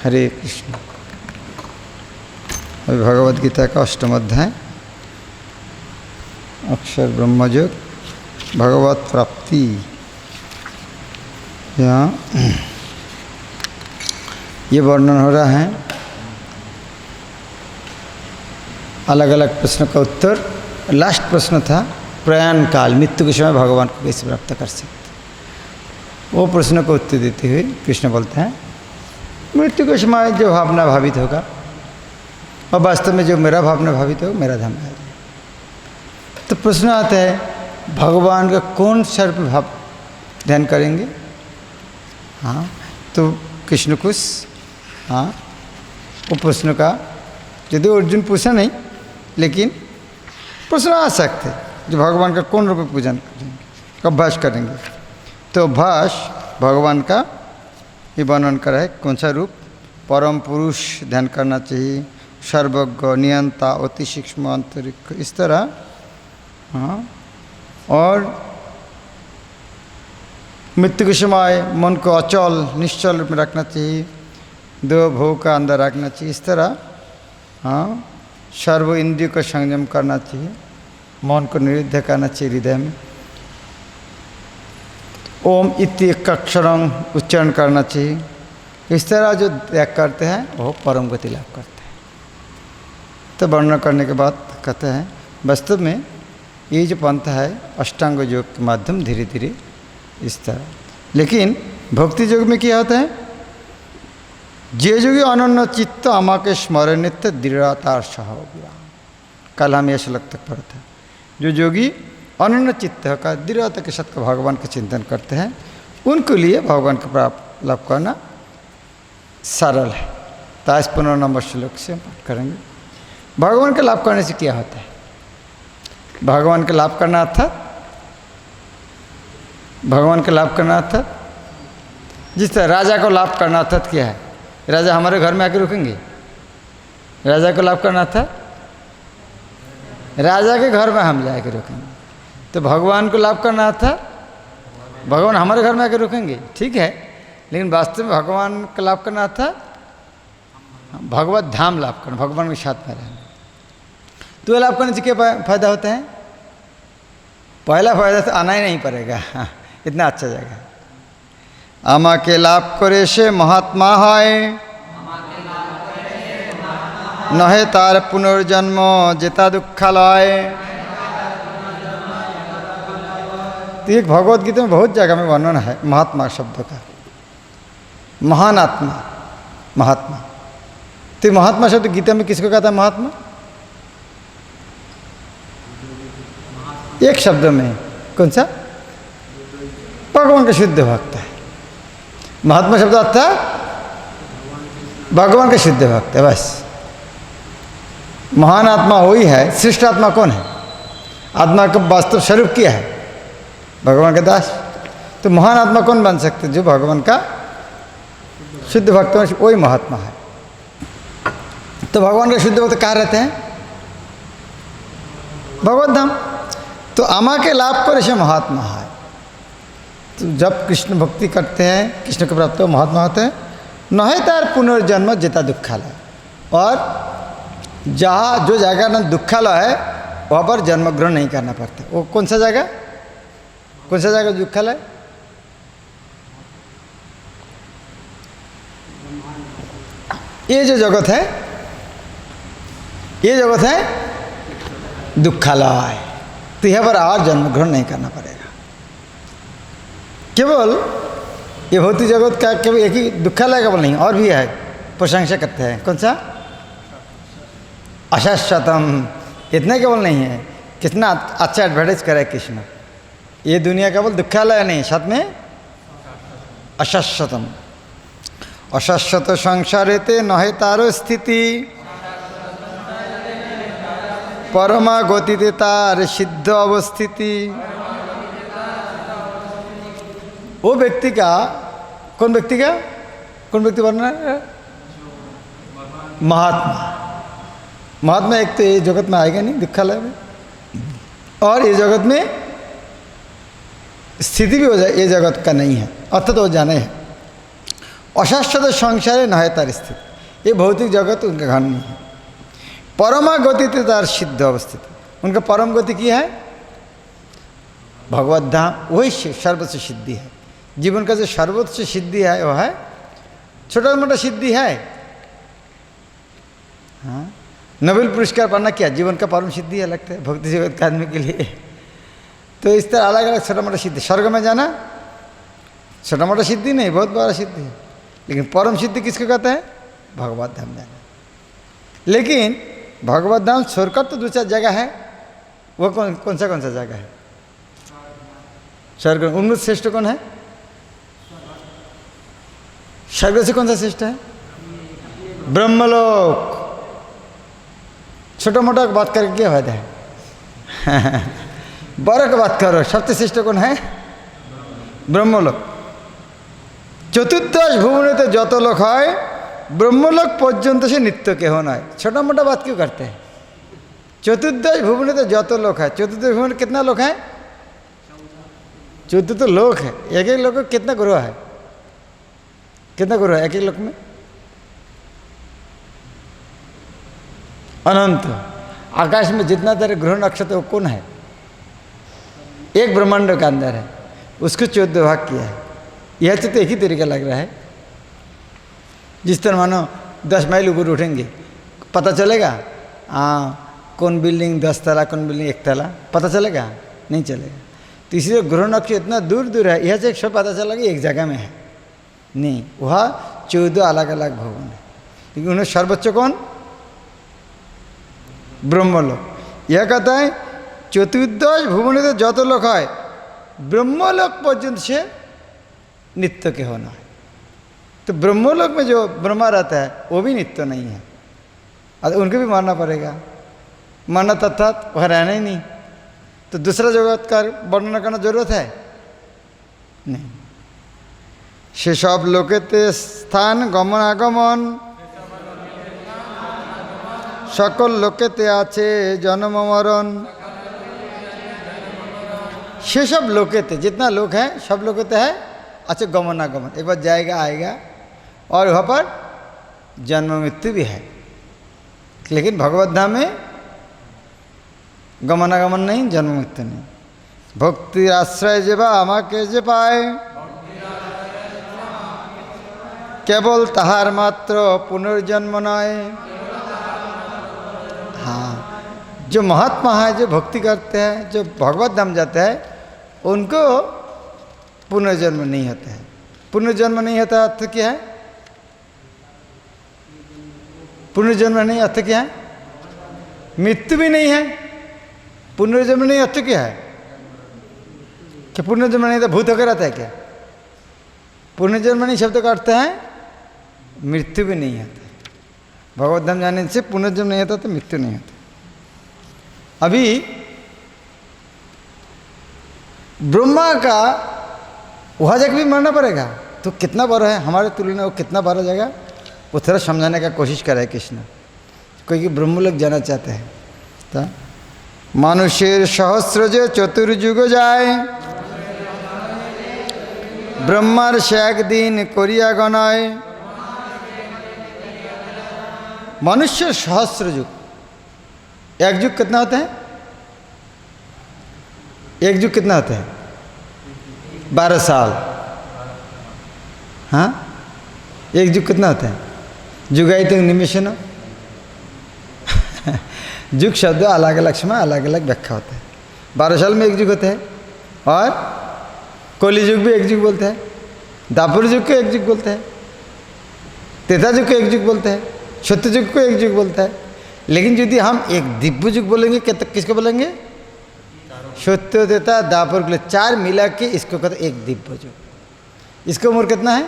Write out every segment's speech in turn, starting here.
हरे कृष्ण। अभी भगवद गीता का 8वां अध्याय अक्षर ब्रह्मयोग भगवत प्राप्ति। यहाँ ये वर्णन हो रहा है अलग अलग प्रश्नों का उत्तर। लास्ट प्रश्न था प्रयाण काल, मृत्यु के समय भगवान को कैसे प्राप्त कर सकते। वो प्रश्न को उत्तर देते हुए कृष्ण बोलते हैं मृत्यु के समय जो भावना भावित होगा और वास्तव में जो मेरा भावना भावित होगा मेरा धाम है। तो प्रश्न आता है भगवान का कौन सर्व भाव ध्यान करेंगे। हाँ, तो कृष्ण कुश हाँ वो प्रश्न का यदि अर्जुन पूछा नहीं लेकिन प्रश्न आ सकते जो भगवान का कौन रूप में पूजन करेंगे, कब भाष करेंगे। तो भाष भगवान का ये वर्णन करा है कौन सा रूप। परम पुरुष ध्यान करना चाहिए, सर्वज्ञ, नियंता, अति सूक्ष्म, आंतरिक, इस तरह। हाँ, और मृत्यु के समय मन को अचल निश्चल रूप में रखना चाहिए, दो भोग का अंदर रखना चाहिए, इस तरह। हाँ, सर्व इंद्रियों को संयम करना चाहिए, मन को निरुद्ध करना चाहिए हृदय में। ओम इति अक्षरं उच्चारण करना चाहिए। इस तरह जो त्याग करते हैं वो परम गति लाभ करते हैं। तो वर्णन करने के बाद कहते हैं वास्तव में ये जो पंथ है अष्टांग योग के माध्यम धीरे धीरे इस तरह। लेकिन भक्ति योग में क्या होता है जे योगी अनन्य चित्त आमा के स्मरण नित्य दृढ़तार सह हो गया। कल हम यह श्लोक तक पढ़ते हैं जो योगी अनन्य चित्त का दृढ़ता के साथ भगवान का चिंतन करते हैं उनके लिए भगवान का प्राप्त लाभ करना सरल है। तो आज 15 नंबर श्लोक से हम पाठ करेंगे भगवान का लाभ करने से क्या होता है। भगवान का लाभ करना अर्थात भगवान का लाभ करना अर्थात जिस तरह राजा को लाभ करना अर्थात क्या है। राजा हमारे घर में आके रुकेंगे। राजा को लाभ करना था राजा के घर में हम जाके रुकेंगे। तो भगवान को लाभ करना था भगवान हमारे घर में आके रुकेंगे, ठीक है। लेकिन वास्तव में भगवान का लाभ करना था भगवत धाम लाभ करना, भगवान के साथ में रहना। तो लाभ करने से क्या फायदा होता है। पहला फायदा तो आना ही नहीं पड़ेगा। हाँ, इतना अच्छा जगह। आमा के लाभ करे से महात्मा है नहे तार पुनर्जन्म जेता दुखालय। तो एक भगवत गीता में बहुत जगह में वर्णन है महात्मा शब्द का। महान आत्मा महात्मा। तो महात्मा शब्द गीता में किसको कहता है महात्मा। एक शब्द में कौन सा भगवान का शुद्ध भक्त है। महात्मा शब्द अर्थात भगवान का शुद्ध भक्त है बस। महान आत्मा वही है। श्रेष्ठ आत्मा कौन है। आत्मा का वास्तव स्वरूप क्या है भगवान का दास। तो महान आत्मा कौन बन सकते जो भगवान का शुद्ध भक्त है वही महात्मा है। तो भगवान का शुद्ध भक्त कहाँ रहते हैं भगवत धाम। तो आमा के लाभ पर ऐसे महात्मा है। तो जब कृष्ण भक्ति करते हैं कृष्ण को प्राप्त हो महात्मा होते हैं। नहे तार पुनर्जन्म जेता दुखालय। और जहाँ जो जगह ना दुखालय है वहाँ पर जन्म ग्रहण नहीं करना पड़ता। वो कौन सा जगह कौन सा जगह दुखालय। ये जो जगत है ये जगत है दुखालय। तो यहाँ पर और जन्म ग्रहण नहीं करना पड़ेगा। केवल ये भौतिक जगत का केवल एक ही दुखालय केवल नहीं और भी है। प्रशंसा करते हैं कौन सा अशाश्वतम। इतना केवल नहीं है कितना अच्छा एडवर्टाइज करे कृष्ण। ये दुनिया केवल दुखालय नहीं साथ में अशाश्वतम। अशाश्वत संसारेते नहे तारो स्थिति परमा गतिते तार सिद्ध अवस्थिति। वो व्यक्ति का कौन व्यक्ति का कौन व्यक्ति बनना है महात्मा। महात्मा एक तो ये जगत में आएगा नहीं दुखालय में और ये जगत में स्थिति भी हो जाए ये जगत का नहीं है अर्थात वो जाने हैं अशाश्वत संसारे न है तार स्थित, ये भौतिक जगत उनका घर नहीं है। परमा गति थे तार सिद्ध अवस्थित, उनका परम गति की है भगवत धाम, वही सर्वोच्च सिद्धि है। जीवन का जो सर्वोच्च सिद्धि है वह है, छोटा मोटा सिद्धि है। हाँ, नोबेल पुरस्कार पाना क्या जीवन का परम सिद्धि है लगता है भक्ति जगत के आदमी के लिए। तो इस तरह अलग अलग छोटा मोटा सिद्धि, स्वर्ग में जाना छोटा मोटा सिद्धि नहीं, बहुत बड़ा सिद्धि है। लेकिन परम सिद्धि किसको कहते हैं? भगवत धाम जाना। लेकिन भगवत धाम स्वर्ग तो दो चार जगह है, वो कौन सा जगह है? स्वर्ग उनमें श्रेष्ठ कौन है? स्वर्ग से कौन सा श्रेष्ठ है? ब्रह्मलोक। छोटा मोटा बात करके क्या फायदा है? बड़ा की बात करो, सबसे श्रेष्ठ कौन है? ब्रह्मलोक। चतुर्दश भुवने तो যত लोक है ब्रह्मलोक पर्यंत से नित्य केह नय। छोटा मोटा बात क्यों करते हैं? चतुर्दश भुवने तो যত लोक है, चतुर्दश भुवन कितना लोक है? 14 तो लोक है। एक एक लोक कितना ग्रह है? कितना ग्रह है एक एक लोक में? अनंत। आकाश में जितना तरह ग्रह नक्षत्र वो कौन है? एक ब्रह्मांड के अंदर है, उसको 14 भाग किया है। यह तो एक ही तरीका लग रहा है। जिस तरह मानो 10 माइल ऊपर उठेंगे, पता चलेगा हाँ कौन बिल्डिंग 10 तला, कौन बिल्डिंग 1 तला, पता चलेगा? नहीं चलेगा। तो इसलिए ग्रह नक्षत्र इतना दूर दूर है, यह से सब पता चला कि एक जगह में है नहीं, वह 14 अलग अलग भवन है। लेकिन उन्हें सर्वोच्च कौन? ब्रह्मलोक। यह कहता है चतुर्दश भुवन तो যত लोक है ब्रह्मलोक पर्यंत से नित्य के होना है। तो ब्रह्मलोक में जो ब्रह्मा रहता है वो भी नित्य नहीं है, और उनको भी मानना पड़ेगा। मानना तथा वह रहना ही नहीं, तो दूसरा जगत का वर्णन करना जरूरत है नहीं। से सब लोकेते स्थान गमनागमन, सकल लोकेते आछे जन्म मरण। से सब लोकेते जितना लोक है सब लोकेते है अच्छा गमनागमन, एक बार जाएगा आएगा, और वहाँ पर जन्म मृत्यु भी है। लेकिन भगवत धाम में गमनागमन नहीं, जन्म मृत्यु नहीं। भक्ति आश्रय जेबा आमाके जे पाए, केवल ताहार मात्र पुनर्जन्म नय। हाँ, जो महात्मा है, जो भक्ति करते हैं, जो भगवत धाम जाते हैं, उनको पुनर्जन्म नहीं होता है। पुनर्जन्म नहीं होता अर्थ क्या है? पुनर्जन्म नहीं अर्थ क्या है? मृत्यु भी नहीं है। पुनर्जन्म नहीं अर्थ क्या है? कि पुनर्जन्म नहीं तो भूत होकर रहता है क्या? पुनर्जन्म नहीं शब्द का अर्थ है मृत्यु भी नहीं होता। भगवत धाम जाने से पुनर्जन्म नहीं होता तो मृत्यु नहीं होता। अभी ब्रह्मा का वहाँ जाकर भी मरना पड़ेगा, तो कितना बड़ा है हमारे तुलना, वो कितना बड़ा जगह, वो थोड़ा समझाने का कोशिश करे कृष्ण। कोई ब्रह्मलोक जाना चाहते हैं तो मानुषेर सहस्र जे चतुर्युग जाए, ब्रह्मार से एक दिन करिया गणाय। मनुष्य सहस्र युग, एक युग कितना होता है? एक युग कितना होता है? 12 साल। हाँ, एक युग कितना होता है? जुगाई तो निमिषण। युग शब्द अलग अलग समय अलग अलग व्याख्या होता है। 12 साल में एक युग होता है, और कली युग भी एक युग बोलते हैं, दापुर युग को एक युग बोलते हैं, त्रेता युग को एक युग बोलते हैं, सत्य युग को एक युग बोलता है। लेकिन यदि हम एक दिव्य युग बोलेंगे किसको बोलेंगे? सत्य त्रेता दापुर के 4 मिला के इसको कहते एक दिव्य युग। इसका उम्र कितना है?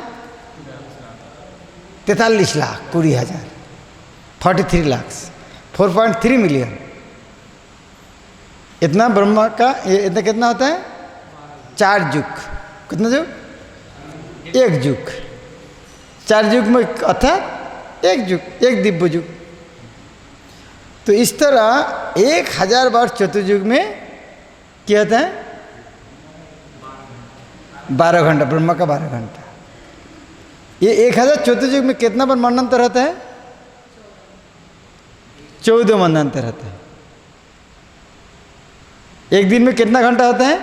43 लाख 20,000, 43 लाख 4.3 मिलियन। इतना ब्रह्मा का इतना कितना होता है? 4 युग। कितना युग? एक युग। 4 युग में अर्थात एक युग, एक दिव्य युग। तो इस तरह 1000 बार चतुर्युग में क्या होता है? 12 घंटा, ब्रह्मा का 12 घंटा। ये 1000 चतुर्युग में कितना बार मन्वंतर रहता है? 14 मन्वंतर रहता है। एक दिन में कितना घंटा होता है?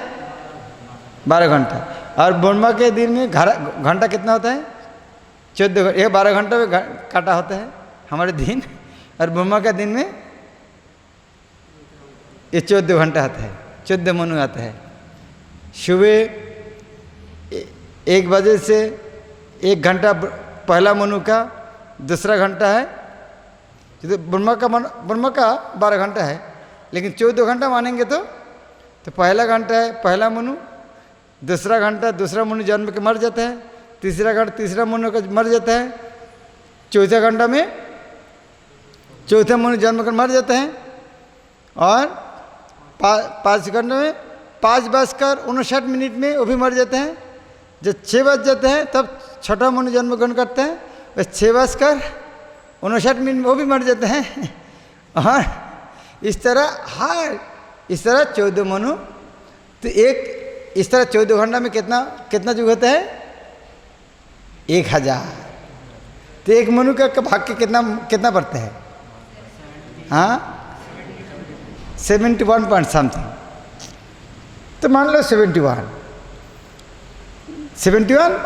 12 घंटा। और ब्रह्मा के दिन में घंटा कितना होता है? 14 घंटा। 12 घंटा में काटा होता है हमारे दिन, और ब्रह्मा का दिन में ये 14 घंटा आता है, 14 मनु आता है। सुबह 1 बजे से 1 घंटा पहला मनु का, दूसरा घंटा है तो ब्रह्मा का 12 घंटा है, लेकिन 14 घंटा मानेंगे तो पहला घंटा है पहला मनु, दूसरा घंटा दूसरा मनु जन्म के मर जाता है, तीसरा घंटा तीसरा मनु का मर जाता है, चौथा घंटा में चौथा मनु जन्म कर मर जाते हैं, और 5 घंटे में 5:59 में वो भी मर जाते हैं। जब 6 बज जाते हैं तब छठा मनु जन्म ग्रहण करते हैं, और 6:59 वो भी मर जाते हैं। और इस तरह 14 मनु, तो इस तरह 14 घंटा में कितना युग होता है? 1000। तो एक मनु का भाग के कितना बढ़ता है? हाँ, 71 पॉइंट समथिंग। तो मान लो 71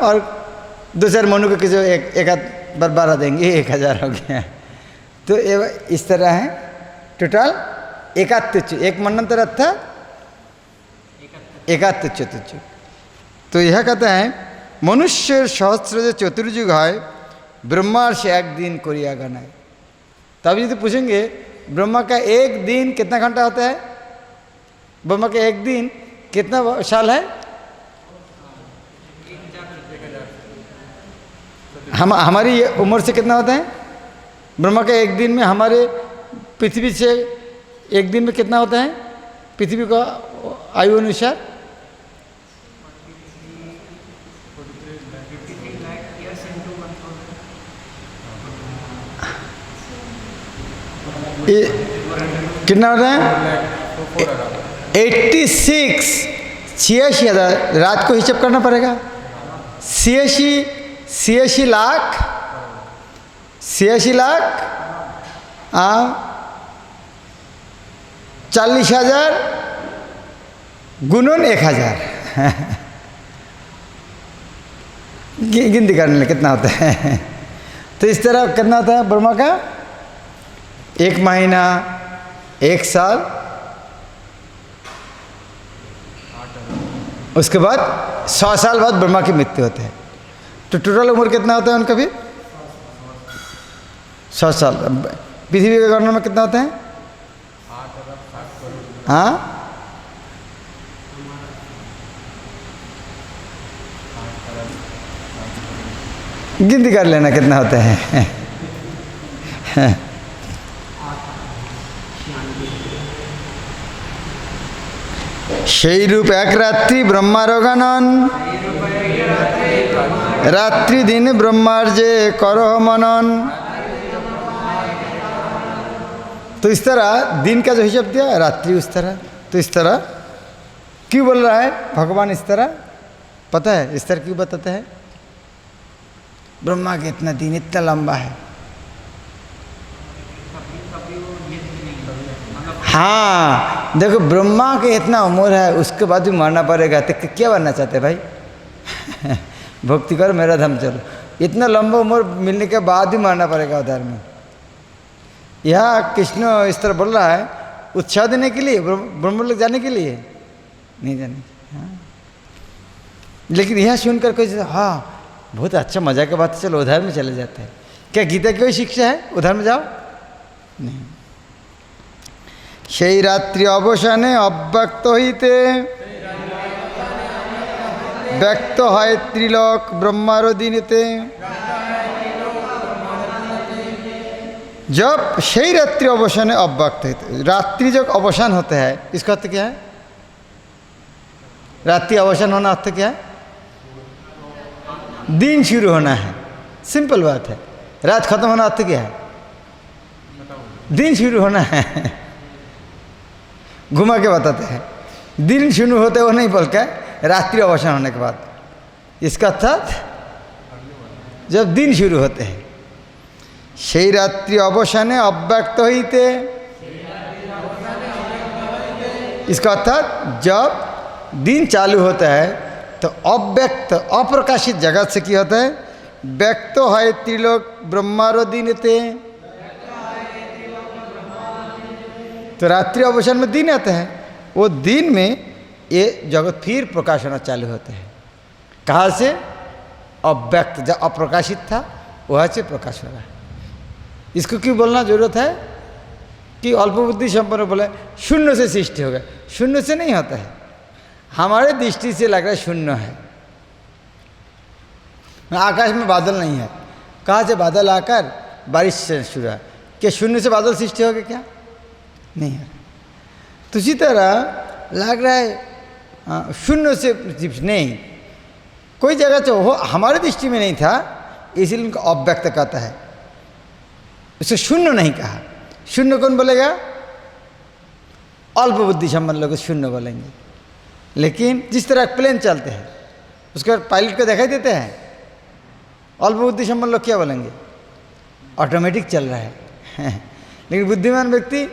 और 2-4 मनु को किसी एक आध बार 12 देंगे, 1000 हो गया। तो इस तरह है टोटल 71। एक मन्वंतर था 71 चतुर्युग। तो यह कहता है मनुष्य सहस्र जो चतुर्युग है ब्रह्मा से एक दिन कोरिया गणाय। तब ये तो पूछेंगे ब्रह्मा का एक दिन कितना घंटा होता है? ब्रह्मा का एक दिन कितना साल है? हमारी उम्र से कितना होता है? ब्रह्मा का एक दिन में हमारे पृथ्वी से एक दिन में कितना होता है? पृथ्वी का आयु अनुसार कितना होता है? 86,000। रात को हिसाब करना पड़ेगा। 86 लाख 40,000 गुणन 1000। गिनती करने में कितना होता है? तो इस तरह कितना होता है ब्रह्मा का? 1 महीना, 1 साल, उसके बाद 100 साल बाद ब्रह्मा की मृत्यु होती है। तो टोटल उम्र कितना होता है उनका भी? 100 साल। पृथ्वी के गणना में कितना होता है? हाँ, गिनती कर लेना कितना होता है। সেই রূপ এক রাত্রি ব্রহ্মার গণন, রাত্রি दिन ब्रह्मार जे करह मनन। तो इस तरह दिन का जो हिसाब दिया, रात्रि उस तरह। तो इस तरह क्यों बोल रहा है भगवान? इस तरह पता है इस तरह क्यों बताते हैं? ब्रह्मा के इतना दिन इतना लंबा है। हाँ, देखो ब्रह्मा के इतना उम्र है, उसके बाद भी मरना पड़ेगा, तो क्या बनना चाहते भाई? भक्ति करो मेरा धर्म चलो। इतना लंबा उम्र मिलने के बाद भी मरना पड़ेगा उधर में। यह कृष्ण इस तरह बोल रहा है उत्साह देने के लिए, ब्रह्म लोग जाने के लिए नहीं जाने। हाँ, लेकिन यह सुनकर कोई हाँ बहुत अच्छा मजा के बात, चलो उधर में चले जाते हैं। क्या गीता की कोई शिक्षा है उधर में जाओ? नहीं। সেই রাত্রি অবসানে অব্যক্ত হইতে ব্যক্ত হয় ত্রিলোক ब्रह्मार दिनेते। जब সেই रात्रि अवसाने अव्यक्त होते, रात्रि जब अवसान होता है, इसका अर्थ क्या है? रात्रि अवसान होना अर्थ क्या है? दिन शुरू होना है। सिंपल बात है। रात खत्म होना अर्थ क्या है? दिन शुरू होना है। घुमा के बताते हैं दिन शुरू होते वो नहीं बोल के रात्रि अवसान होने के बाद। इसका अर्थ जब दिन शुरू होते हैं, সেই রাত্রি অবসানে অব্যক্ত হইতে, इसका अर्थात जब दिन चालू होता है तो अव्यक्त अप्रकाशित जगत से क्या होता है, व्यक्त है त्रिलोक ब्रह्मारो दिनते, तो रात्रि अवसान में दिन आता है, वो दिन में ये जगत फिर प्रकाश होना चालू होता है। कहाँ से? अव्यक्त, जब अप्रकाशित था वहाँ से प्रकाश हो रहा है। इसको क्यों बोलना जरूरत है कि अल्प बुद्धि संपन्न बोले शून्य से सृष्टि होगा, शून्य से नहीं होता है। हमारे दृष्टि से लग रहा है शून्य है, आकाश में बादल नहीं है, कहाँ से बादल आकर बारिश से शुरू है, क्या शून्य से बादल सृष्टि होगा? क्या नहीं है। तो इसी तरह लग रहा है शून्य से नहीं, कोई जगह तो हो हमारे दृष्टि में नहीं था, इसीलिए उनको अव्यक्त कहता है, उसे शून्य नहीं कहा। शून्य कौन बोलेगा? अल्प बुद्धि संपन्न लोग शून्य बोलेंगे। लेकिन जिस तरह प्लेन चलते हैं उसके बाद पायलट को दिखाई देते हैं, अल्प बुद्धि संपन्न लोग क्या बोलेंगे? ऑटोमेटिक चल रहा है। लेकिन बुद्धिमान व्यक्ति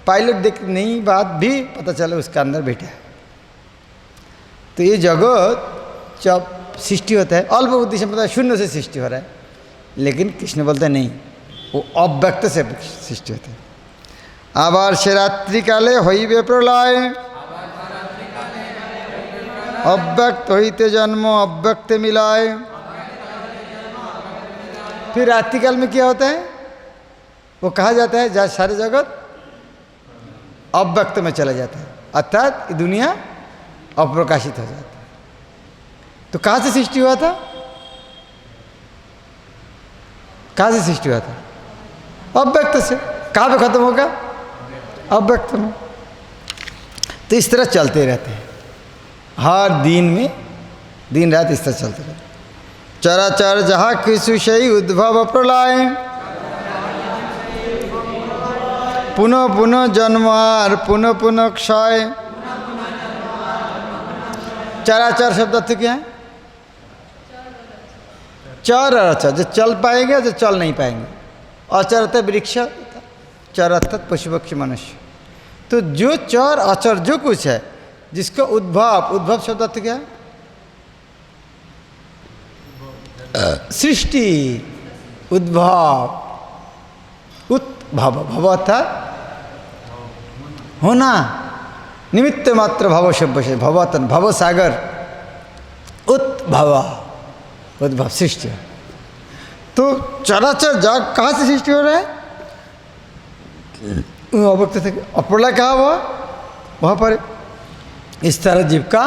पायलट देख नहीं, बात भी पता चला उसका अंदर बैठा है। तो ये जगत जब सृष्टि होता है अल्प बुद्धि संपन्न शून्य से सृष्टि हो रहा है, लेकिन कृष्ण बोलते नहीं, वो अव्यक्त से सृष्टि होते हैं। आबार से रात्रिकाले हईबे प्रलय, अव्यक्त हईते जन्म अव्यक्त मिलाए। फिर रात्रिकाल में क्या होता है? वो कहा जाता है जहाँ सारे जगत अव्यक्त में चला जाता है, अर्थात दुनिया अप्रकाशित हो जाता है। तो कहाँ से सृष्टि हुआ था? कहाँ से सृष्टि हुआ था? अव्यक्त से। कहाँ पे खत्म होगा? अव्यक्त में। तो इस तरह चलते रहते हैं हर दिन में, दिन रात इस तरह चलते रहते। चराचर जहाँ कृषि सही उद्भव प्रलय, पुनः पुनः जन्मार पुनः पुनः क्षय। चराचर शब्द अर्थ क्या है? चर और अचर, जो चल पाएंगे जो चल नहीं पाएंगे। अचर अर्थात वृक्ष, चर अर्थात पशु पक्षी मनुष्य। तो जो चर अचर जो कुछ है जिसका उद्भव, उद्भव शब्द अर्थ क्या है? सृष्टि, उद्भव, उत्भव, भव अर्थात होना, निमित्त मात्र भव शब्द से भवतन, भव सागर, उत्भव, उद्भव सृष्टि। तो चराचर जाग कहाँ से सृष्टि हो रहा है? अव्यक्त थे। अप्रलय कहाँ हुआ? वहाँ पर। इस तरह जीव का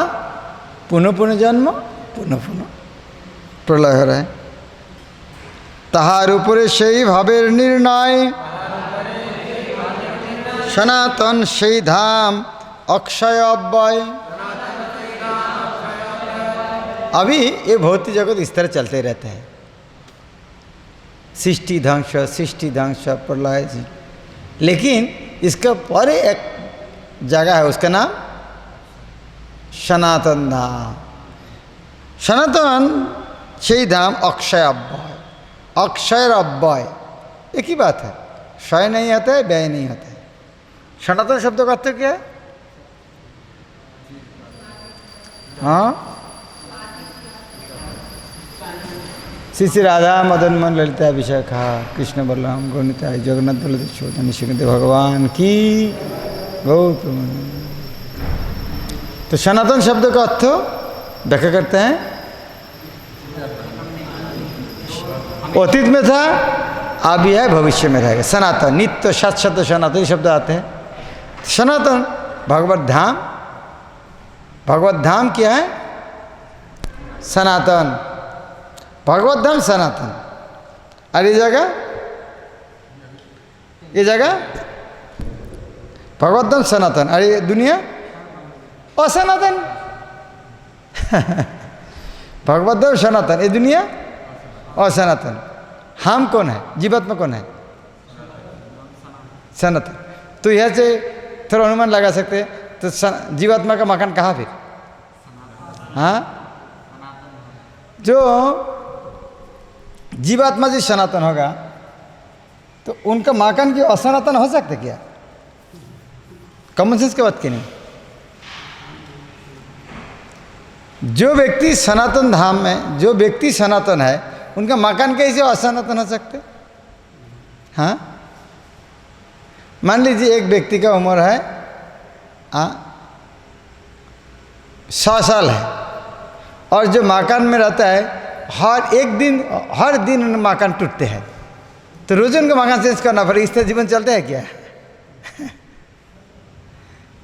पुनः पुनः जन्म, पुनः पुनः प्रलय हो रहा है। ताहार ऊपरे সেই ভাবের निर्णय, सनातन সেই धाम अक्षय अव्यय। अभी ये भौतिक जगत इस तरह चलते रहता है, सृष्टि ध्वंस, सृष्टि ध्वंस, प्रलय। लेकिन इसका परे एक जगह है, उसका नाम सनातन धाम। सनातन সেই धाम अक्षय अव्यय, अक्षय अव्यय एक ही बात है। क्षय नहीं आता है, व्यय नहीं होता है। सनातन शब्द का अर्थ क्या है? हाँ, श्री श्री राधा मदन मोहन ललिता विशाखा कृष्ण बलराम गौनिता जगन्नाथ बलदेव चौधरी श्रीमती भगवान की गौतम। तो सनातन शब्द का अर्थ व्याख्या करते हैं, अतीत में था, अभी है, भविष्य में रहेगा। सनातन, नित्य शाश्वत सनातन शब्द आते हैं। सनातन भगवत धाम, भगवत धाम क्या है? सनातन, भगवत धाम सनातन। और ये जगह भगवत धाम सनातन, और ये दुनिया असनातन। भगवत धाम सनातन, ये दुनिया असनातन। हम कौन है? जीवात्मा कौन है? सनातन। तो यह से थोड़ा अनुमान लगा सकते हैं। तो जीवात्मा का मकान कहाँ फिर? हाँ, जो जीवात्मा जी सनातन होगा तो उनका मकान की असनातन हो सकता क्या? कॉमन सेंस की बात की नहीं। जो व्यक्ति सनातन धाम में, जो व्यक्ति सनातन है, उनका मकान कैसे असनातन हो सकते? हाँ, मान लीजिए एक व्यक्ति का उम्र है 100 साल है और जो मकान में रहता है हर दिन उन मकान टूटते हैं, तो रोज उनका मकान चेंज करना पड़े, इस तरह जीवन चलता है क्या?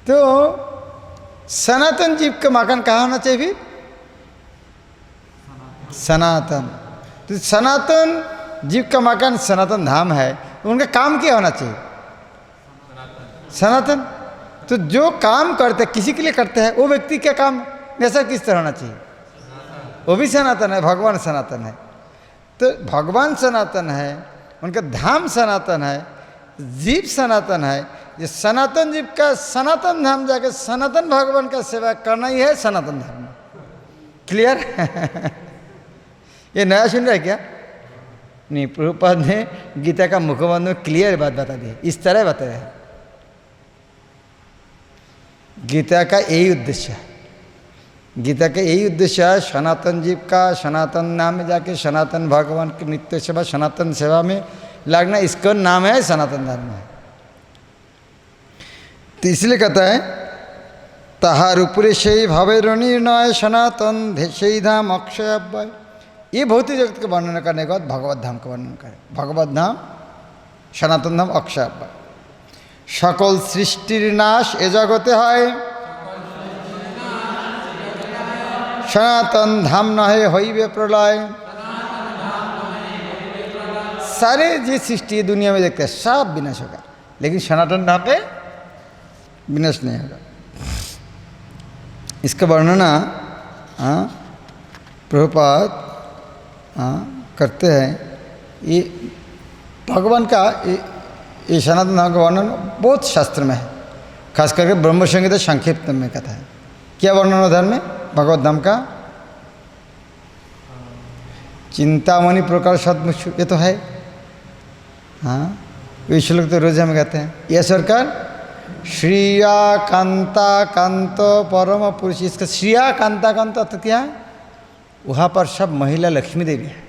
तो सनातन जीव का मकान कहाँ होना चाहिए फिर? सनातन। तो सनातन जीव का मकान सनातन धाम है, उनका काम क्या होना चाहिए? सनातन। तो जो काम करते किसी के लिए करते हैं वो व्यक्ति क्या काम ऐसा किस तरह होना चाहिए? वो भी सनातन है, भगवान सनातन है। तो भगवान सनातन है, उनका धाम सनातन है, जीव सनातन है। ये सनातन जीव का सनातन धाम जाके सनातन भगवान का सेवा करना ही है सनातन धर्म। क्लियर? ये नया सुन रहा है क्या? नहीं, प्रभुपाद ने गीता का मुखबंध में क्लियर बात बता दी, इस तरह बताया है। गीता का यही उद्देश्य है, गीता का यही उद्देश्य है, सनातन जीव का सनातन नाम में जाके सनातन भगवान की नित्य सेवा, सनातन सेवा में लगना, इसका नाम है सनातन धर्म है। तो इसलिए कहता है ताहार ऊपरे से भावेर निर्णय सनातन से धाम अक्षय अव्यय। ये भौतिक जगत का वर्णन करने के बाद भगवत धाम का वर्णन करें। भगवत धाम सनातन धाम अक्षय अव्यय। सकल सृष्टिर नाश ए जगते है, सनातन धाम नहे हईबे प्रलय। सारे जो सृष्टि दुनिया में देखते हैं सब विनाश होगा, लेकिन सनातन धाम पे विनाश नहीं होगा। इसका वर्णना प्रभुपाद करते हैं। ये भगवान का ये सनातन धाम का वर्णन बहुत शास्त्र में है, खास करके ब्रह्म संहिता संक्षिप्त में कथा है। क्या वर्णन धर्म में भगवत धाम का? चिंतामणि प्रकार सदमुच, ये तो है। हाँ, ये श्लोक तो रोज हम कहते हैं। यह सरकार श्रिया कांता कांत परम पुरुष, इसका श्रिया कांता कांत तो क्या है? वहाँ पर सब महिला लक्ष्मी देवी है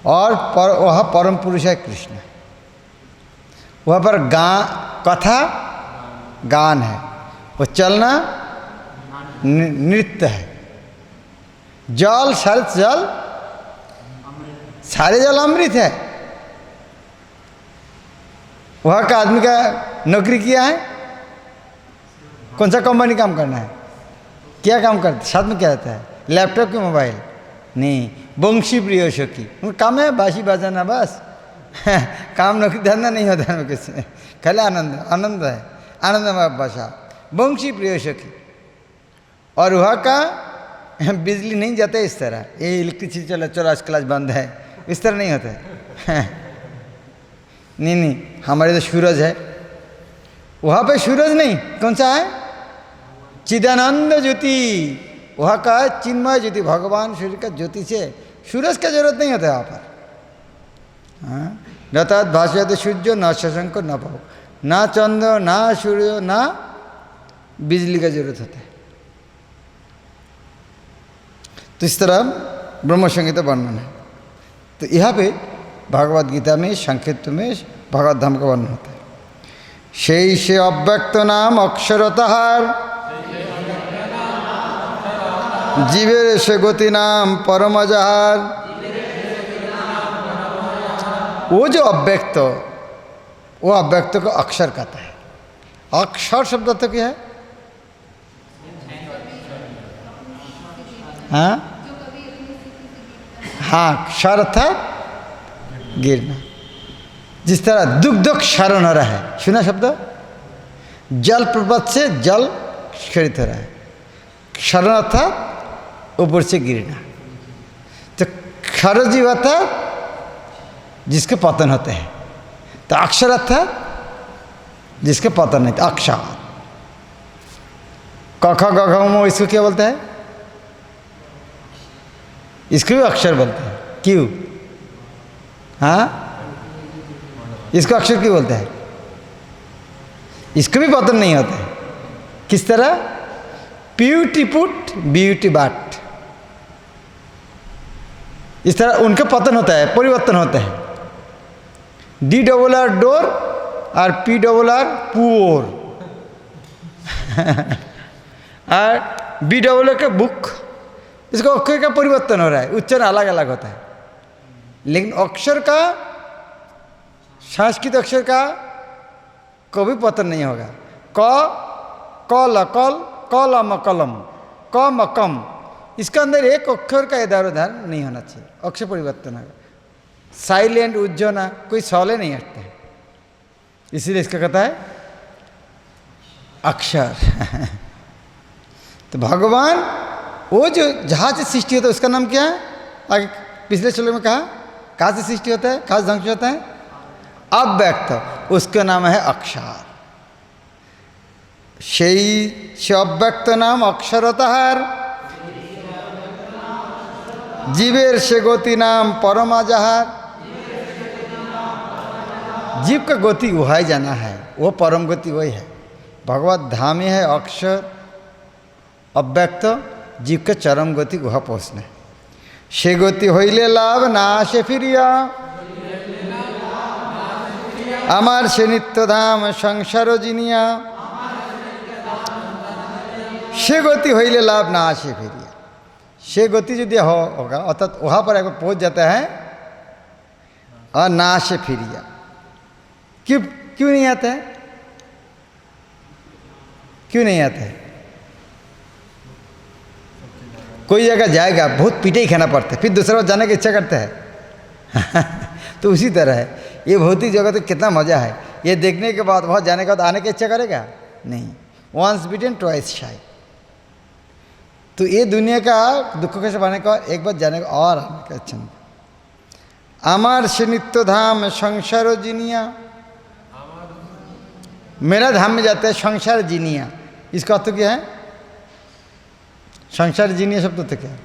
और वहाँ परम पुरुष है कृष्ण। वहाँ पर कथा गान है, वो चलना नृत्य है। जल सारे जल अमृत है। वहाँ का आदमी का नौकरी किया है, कौन सा कंपनी काम करना है, क्या काम करते, साथ में क्या रहता है? लैपटॉप के मोबाइल नहीं, वंशी प्रिय सखी, उनका काम है बांशी बजाना बस। काम नौकरी धंधा नहीं होता है किसी, खाली आनंद है, आनंद में भाषा वंशी प्रिय सखी। और वहाँ का बिजली नहीं जाता है इस तरह, ये इलेक्ट्रिसिटी चलो आज क्लास बंद है, इस तरह नहीं होता है। नहीं, हमारे तो सूरज है, वहाँ पे सूरज नहीं, कौन सा है? चिदानंद ज्योति। वहाँ का चिन्मय ज्योति, भगवान सूर्य का ज्योति से सूरज का जरूरत नहीं होता है वहाँ पर। हाँ, रथात भाष्यते सूर्य न शशंक न भाव, ना चंद्र ना सूर्य ना बिजली का जरूरत होता है। तो इस तरह ब्रह्म संहिता वर्णन है। तो यहाँ पे भगवद गीता में संक्षिप्त में भगवत धाम का वर्णन होता है। शेई से अव्यक्त नाम अक्षरतहार, जीवेर से गति नाम परम जहार। वो जो अव्यक्त, वो अव्यक्त को अक्षर कहता है। अक्षर शब्द तो क्या है? हाँ, क्षर अर्थात गिरना। जिस तरह दुग्ध क्षरण हो रहा है, सुना शब्द? जल प्रपात से जल क्षरित हो रहा है। क्षरण अर्थात ऊपर से गिरना। तो क्षर जीव अर्थात जिसके पतन होते हैं। तो अक्षर अर्थात जिसके पतन नहीं, तो अक्षर। क ख ग घ म इसको क्या बोलते हैं? इसको भी अक्षर बोलते हैं। क्यों? हाँ, इसको अक्षर क्यों बोलते हैं? इसको भी पतन नहीं होता है। किस तरह? प्यूटी पुट ब्यूटी बाट, इस तरह उनका पतन होता है, परिवर्तन होता है। डी डबल आर डोर और पी डबल आर पुअर और बी डबल का बुक, इसका अक्षर का परिवर्तन हो रहा है, उच्चारण अलग अलग होता है। लेकिन अक्षर का, संस्कृत अक्षर का कभी पतन नहीं होगा। क ल कल, क ल म कलम, क म कम, इसका अंदर एक अक्षर का इधर उधर नहीं होना चाहिए, अक्षर परिवर्तन होगा। साइलेंट उज्जवना कोई सौले नहीं हटते हैं, इसीलिए इसका कहता है अक्षर। तो भगवान वो जो जहाँ से सृष्टि होता है उसका नाम क्या है? आगे पिछले श्लोक में कहा कहाँ से सृष्टि होता है, कहाँ से ध्वंस होता है? अव्यक्त, उसका नाम है अक्षर। से अव्यक्त नाम अक्षरतहार, जीवेर से गति नाम परमा जहार। जीव का गति वही जाना है, वो परम गति वही है। भगवत धाम है अक्षर अव्यक्त, जीव के चरम गति वह पहुँचना है। से गति हईले लाभ ना से फिरिया, आमार से नित्य धाम संसार जिनिया। से गति हईले लाभ ना से फिरिया, से गति यदि होगा अर्थात वहाँ पर अगर पहुँच जाता है और ना से फिरिया। क्यों क्यों नहीं आता है? क्यों नहीं आता है? कोई जगह जाएगा बहुत पीटे ही खाना पड़ता है, फिर दूसरा बार जाने की इच्छा करता है। तो उसी तरह है ये भौतिक जगत में कितना मजा है, ये देखने के बाद वहाँ जाने के बाद आने की इच्छा करेगा नहीं। वंस बीटन ट्वाइस शाई। तो ये दुनिया का दुख के आने का एक बार जाने का और आने का इच्छा नहीं। अमर से नित्य धाम संसार जिनिया, मेरा धाम में जाता है संसार जिनिया। इसका अर्थ क्या है? संसार जिनिया शब्द तो क्या है?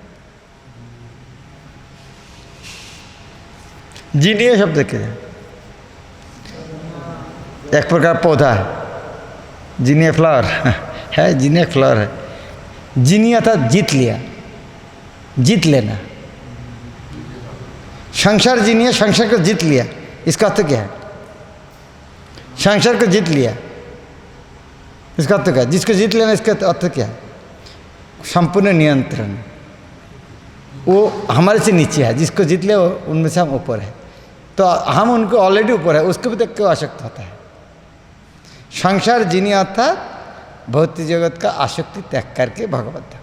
जिनिया शब्द क्या है? एक प्रकार पौधा है, जिनिया फ्लावर है, जिनिया फ्लावर है। जिनिया था जीत लिया, जीत लेना। संसार जिनिया, संसार को जीत लिया, इसका अर्थ क्या है? संसार को जीत लिया, इसका अर्थ क्या है? जिसको जीत लेना इसका अर्थ क्या है? संपूर्ण नियंत्रण। वो हमारे से नीचे है, जिसको जीत ले उनमें से हम ऊपर है, तो हम उनको ऑलरेडी ऊपर है, उसको भी देख के आसक्त होता है। संसार जिनिया अर्थात भौतिक जगत का आसक्ति त्याग करके भगवत धाम,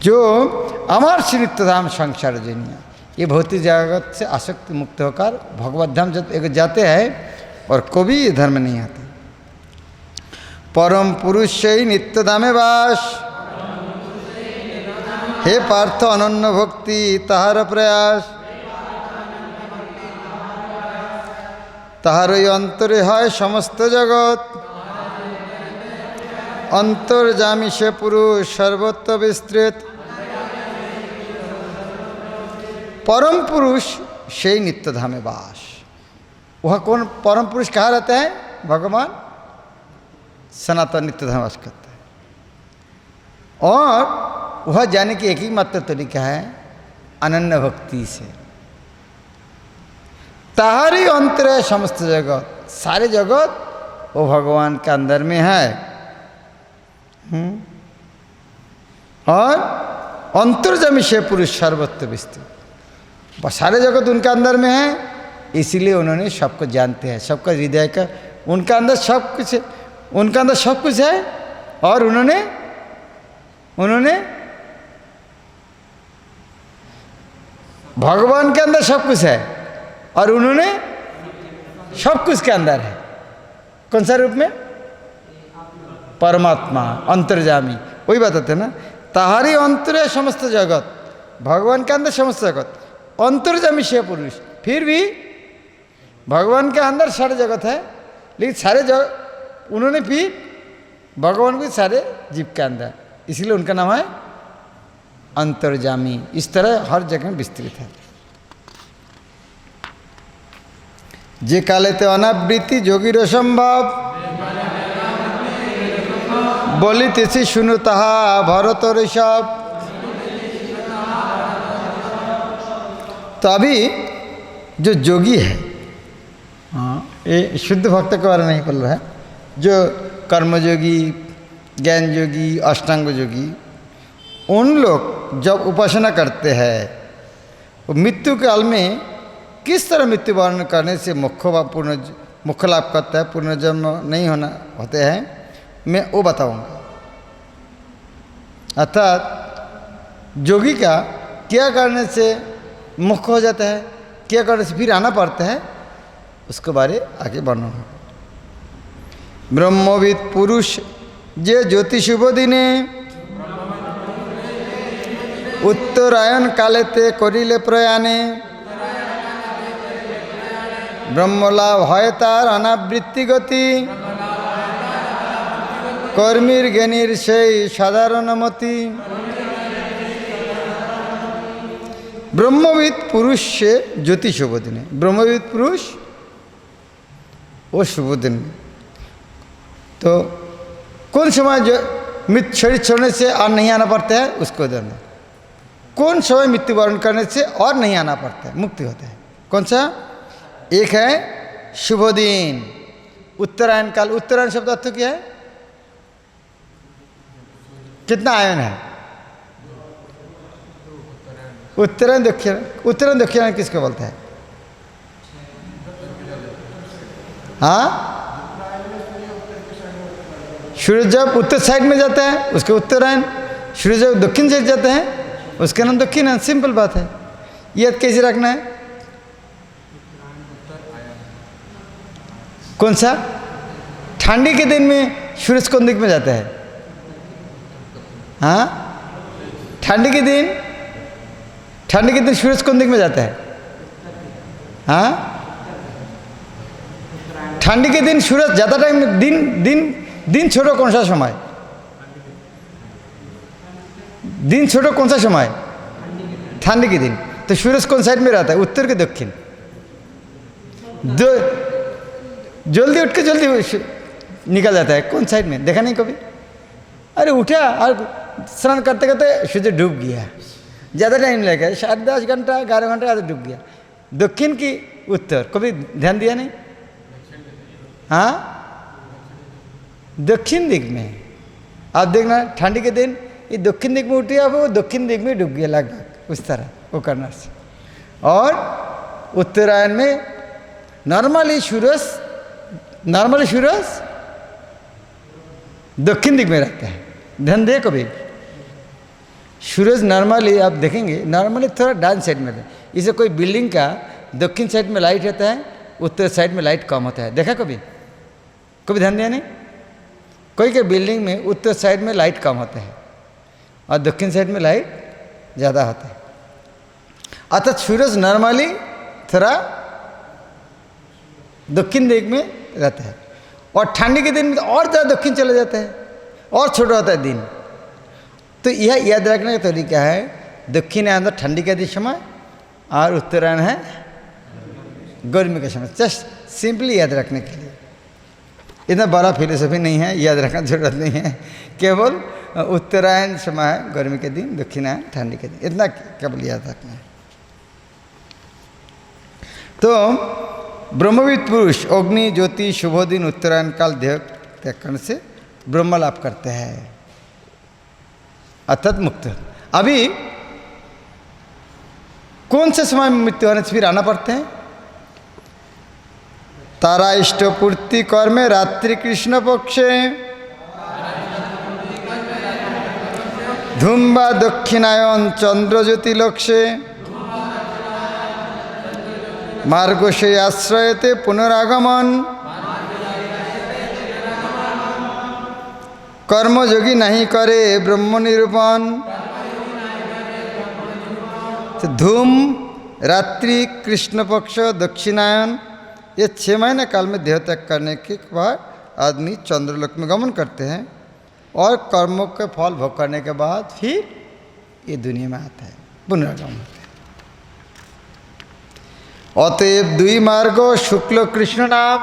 जो अमर श्री नित्य धाम संसार जिनिया, ये भौतिक जगत से आसक्ति मुक्त होकर भगवत धाम जब जाते हैं और कभी धर्म नहीं आते। परम पुरुष से ही नित्य धामे वास, हे पार्थ अनन्य भक्ति ताहार प्रयास। ताहार अंतरे है समस्त जगत, अंतर्जामी से पुरुष सर्वत्र विस्तृत। परम पुरुष से नित्य धामे वास। वह कौन परम पुरुष कहाँ रहता है? भगवान सनातन नित्य धाम वास करता है। और वह जाने की एक ही मात्र तरीका है, अनन्य भक्ति से। ताहारी अंतर है समस्त जगत, सारे जगत वो भगवान के अंदर में है। और अंतर्जामी से पुरुष सर्वत्र विस्तृत, सारे जगत उनके अंदर में है, इसीलिए उन्होंने सबको जानते हैं, सबका हृदय का उनका अंदर सब कुछ है, उनका अंदर सब कुछ है। और उन्होंने भगवान के अंदर सब कुछ है और उन्होंने सब कुछ के अंदर है। कौन सा रूप में? परमात्मा अंतर्जामी, वही बताते ना। ताहारी अंतर है समस्त जगत, भगवान के अंदर समस्त जगत, अंतर्जामी से पुरुष। फिर भी भगवान के अंदर सारे जगत है, लेकिन सारे जगत उन्होंने फिर भगवान को सारे जीव के अंदर, इसलिए उनका नाम है अंतर्जामी, इस तरह हर जगह विस्तृत है। जे कालेते अनावृत्ति जोगीर असंभव बोलितेছি শুনো তাহা भरत ऋषभ। तो अभी जो जोगी है, हाँ, ये शुद्ध भक्त के बारे में नहीं बोल रहा है, जो कर्मयोगी, ज्ञान योगी, अष्टांग योगी, उन लोग जब उपासना करते हैं वो मृत्यु काल में किस तरह मृत्यु वर्ण करने से मोक्ष लाभ करता है, पुनर्जन्म नहीं होते हैं, मैं वो बताऊंगा। अर्थात जोगी का क्या करने से मोक्ष हो जाता है, क्या करने से फिर आना पड़ता है, उसके बारे आगे वर्णन होगा। ब्रह्मविद पुरुष जे ज्योति शुभ दिने उत्तरायण कालेते करिले प्रयाणे ब्रह्मलाभ হয় তার অনাবৃত্তি গতি কর্মীর জ্ঞানীর সেই সাধারণ মতি। ब्रह्मविद पुरुष से ज्योति शुभ दिन, ब्रह्मविद पुरुष वो शुभ दिन। तो कौन समय जो मृत्यु शरीर छोड़ने से और नहीं आना पड़ता है उसको देना, कौन समय मृत्युवरण करने से और नहीं आना पड़ता है, मुक्ति होता है, कौन सा? एक है शुभ दिन, उत्तरायण काल। उत्तरायण शब्द अर्थ क्या है? कितना आयन है? उत्तरायण दक्षिण। उत्तरायण दक्षिण किसको बोलता है? हाँ, सूर्य जब उत्तर साइड में जाता है उसके उत्तरायण, सूर्य जब दक्षिण साइड जाते हैं उसका नाम दक्षिणायन। सिंपल बात है, याद कैसे रखना है? कौन सा? ठंडी के दिन में सूरज कौन दिख में जाता है? हाँ, ठंडी के दिन सूरज कौन दिख में जाता है? हाँ, ठंडी के दिन सूरज ज़्यादा टाइम दिन छोड़ो कौन सा समय? दिन छोड़ो कौन सा समय? ठंडी के दिन। तो सूरज कौन साइड में रहता है? उत्तर के दक्षिण। जल्दी उठ के जल्दी निकल जाता है, कौन साइड में? देखा नहीं कभी? अरे उठा और स्नान करते करते सूर्य डूब गया, ज़्यादा टाइम लगा, 10 घंटा 11 घंटा ज़्यादा डूब गया। दक्षिण की उत्तर कभी ध्यान दिया नहीं? हाँ, दक्षिण दिग में। आप देखना ठंडी के दिन ये दक्षिण दिग में उठी, अब वो दक्षिण दिग में डूब गया लगभग, उस तरह वो करना से। और उत्तरायण में नॉर्मली सूरज दक्षिण दिग में रहता है। ध्यान दे, कभी सूरज नॉर्मली आप देखेंगे नॉर्मली थोड़ा डाउन साइड में रहता है। इसे कोई बिल्डिंग का दक्षिण साइड में लाइट रहता है, उत्तर साइड में लाइट कम होता है। देखा कभी ध्यान दिया नहीं? कोई के बिल्डिंग में उत्तर साइड में लाइट कम होता है और दक्षिण साइड में लाइट ज़्यादा होता है। अर्थात सूरज नॉर्मली थोड़ा दक्षिण दिग में रहता है और ठंडी के दिन में और ज़्यादा दक्षिण चला जाता है और छोटा होता है दिन। तो यह याद रखने का तरीका है, दक्षिणायन ठंडी का समय और उत्तरायण है गर्मी का समय। जस्ट सिंपली याद रखने के लिए, इतना बड़ा फिलोसफी नहीं है, याद रखना जरूरत नहीं है। केवल उत्तरायण समय है गर्मी के दिन, दक्षिणायन ठंडी के दिन, इतना केवल याद रखना है। तो ब्रह्मविद पुरुष अग्नि ज्योति शुभ दिन उत्तरायण काल देह त्याग करने से ब्रह्म लाभ करते हैं, अर्थात मुक्त। अभी कौन से समय में मृत्यु होने से फिर आना पड़ते हैं? तारा इष्टपूर्ति कर्मे रात्रि कृष्ण पक्षे धूम्बा दक्षिणायन चंद्र ज्योति लक्ष्ये मार्ग से आश्रयते पुनरागमन कर्मयोगी नहीं करे ब्रह्म निरूपण। धूम रात्रि कृष्ण पक्ष दक्षिणायन ये 6 महीने काल में देह त्याग करने के बाद आदमी चंद्रलोक में गमन करते हैं और कर्मों के फल भोग करने के बाद फिर ये दुनिया में आता है, पुनरागमन होता है। अतएव दुई मार्ग शुक्ल कृष्ण नाम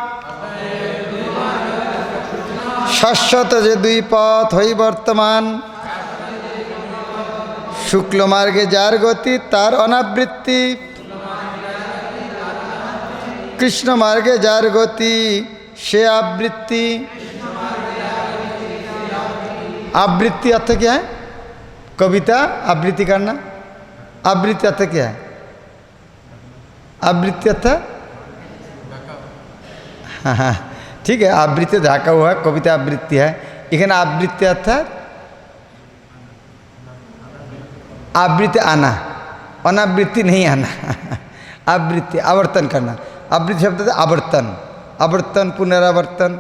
शाश्वत जे दुई पथ हई वर्तमान। शुक्ल मार्गे जार गति तार अनावृत्ति, कृष्ण मार्गे जार गति से आवृत्ति। आवृत्ति अर्थ क्या है? कविता आवृत्ति करना। आवृत्ति अर्थ क्या है? आवृत्ति अर्थ हाँ ठीक है, आवृत्ति ढाका हुआ कविता आवृत्ति है। लेकिन आवृत्ति अर्थ आवृत्ति आना, अनावृत्ति नहीं आना। आवृत्ति आवर्तन करना। आवृत्ति शब्द है आवर्तन, आवर्तन पुनरावर्तन।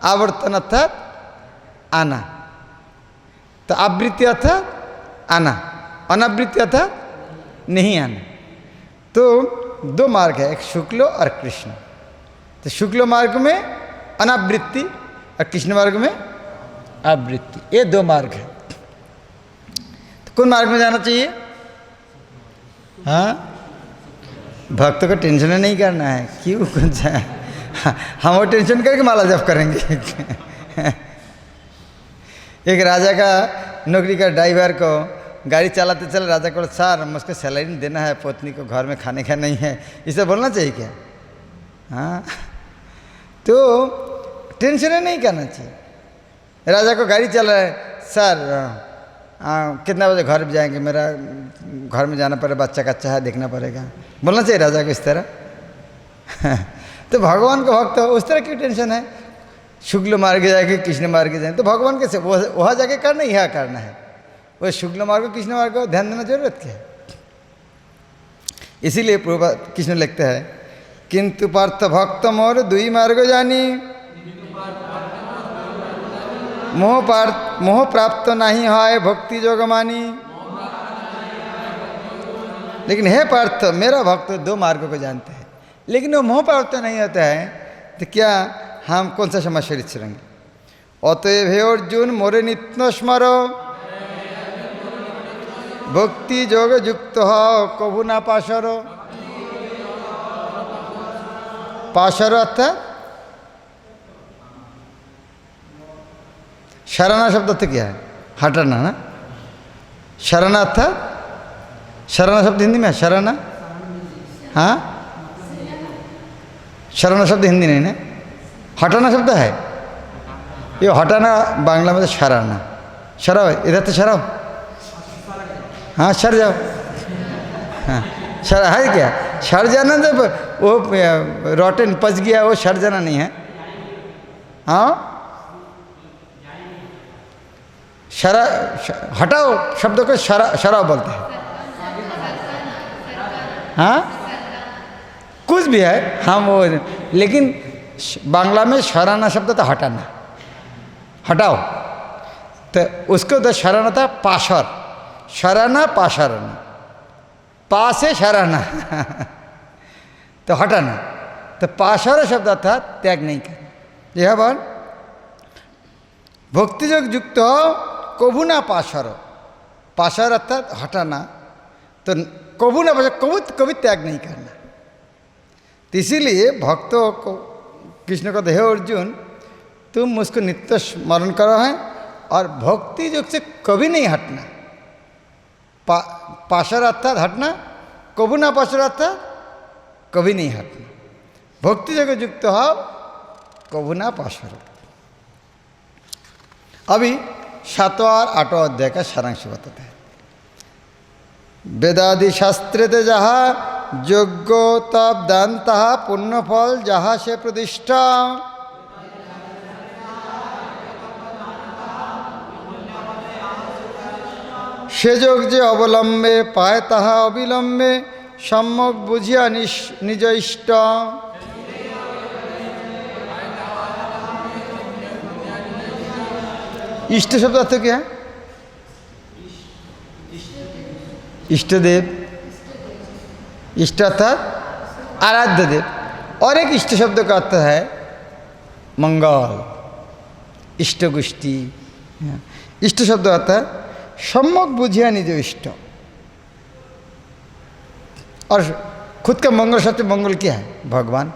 आवर्तन अर्थात आना, तो आवृत्ति अर्थात आना, अनावृत्ति अर्थात नहीं आना। तो दो मार्ग है, एक शुक्ल और कृष्ण। तो शुक्ल मार्ग में अनावृत्ति और कृष्ण मार्ग में आवृत्ति, ये दो मार्ग है। तो कौन मार्ग में जाना चाहिए? हाँ, भक्त को टेंशन नहीं करना है। क्यों कौन सा हम वो टेंशन करके माला जप करेंगे। एक राजा का नौकरी का ड्राइवर को गाड़ी चलाते चले राजा को, सर मुझको सैलरी देना है, पत्नी को घर में खाने का नहीं है, इसे बोलना चाहिए क्या? हाँ, तो टेंशन नहीं करना चाहिए। राजा को गाड़ी चला है, सर कितना बजे घर जाएंगे, मेरा घर में जाना पड़ेगा, बच्चा कच्चा है देखना पड़ेगा, बोलना चाहिए राजा को इस तरह। तो भगवान को भक्त हो, उस तरह की टेंशन है। शुक्ल मार्ग जाएंगे कृष्ण मार्ग जाएंगे, तो भगवान कैसे वहाँ जाके करना, यह करना है। वो शुक्ल मार्ग कृष्ण मार्ग को ध्यान देना जरूरत क्या है? इसीलिए प्रभुपाद कृष्ण लिखते हैं, किंतु पार्थ भक्त मोर दुई मार्ग जानी, मोह प्राप्त नहीं है भक्ति जोग मानी। लेकिन हे पार्थ, मेरा भक्त दो मार्गों को जानते हैं, लेकिन वो मोह प्राप्त नहीं होता है, तो क्या हम कौन सा समाज शरीर चलेंगे? अतएव हे अर्जुन मोरे नित्य स्मरो, भक्ति जोग युक्त हो कभु ना पाशरो। पाशरो अर्थात शरणा शब्द अर्थ क्या है? हटना ना। शरणा अर्थात, शरणा शब्द हिंदी में है शरणा। हाँ, शरणा शब्द हिंदी नहीं ना, हटाना शब्द है। ये हटाना बांग्ला में तो शराना, शराब है, इधर तो शराब। हाँ, सर जाओ। हाँ, सर है क्या? सर जाना जब वो रोटन पच गया, वो सर जाना नहीं है। हाँ, शरा हटाओ शब्द को शराब बोलते हैं। हाँ, कुछ भी है हम वो, लेकिन बांग्ला में शराना शब्द था हटाना, हटाओ। तो उसको तो शराना था पाशर, शराना पाशरण, पासे शराना। तो हटाना, तो पाशर शब्द था त्याग नहीं करना। यह बात भक्ति योग युक्त हो कभु ना पाशर। पाशर अर्थात हटाना, तो कभु ना पाशर, कभी त्याग नहीं करना। तो इसीलिए भक्तों को कृष्ण को हे अर्जुन, तुम मुझको नित्य स्मरण करो है और भक्ति योग से कभी नहीं हटना। पाशर अर्थात हटना, कभु ना पाशर अर्थात कभी नहीं हटना। भक्ति योग युक्त हो कभु ना पाशर। अभी 7वां और 8वां अध्याय का सारांश बताते हैं। वेदादि शास्त्रे जहा योग्य तप दान पुण्य फल जहा से प्रतिष्ठा। से जोग जे अवलम्बे पाए ताहा अविलम्बे सम्यक बुझिया निज इष्ट। इष्ट शब्द अर्थ क्या है? इष्ट देव, इष्ट अर्थात आराध्य देव। और एक इष्ट शब्द का अर्थ है मंगल, इष्ट गोष्ठी। इष्ट शब्द अर्थ है सम्यक बुझिया निज इष्ट। और खुद का मंगल सबसे मंगल क्या है? भगवान।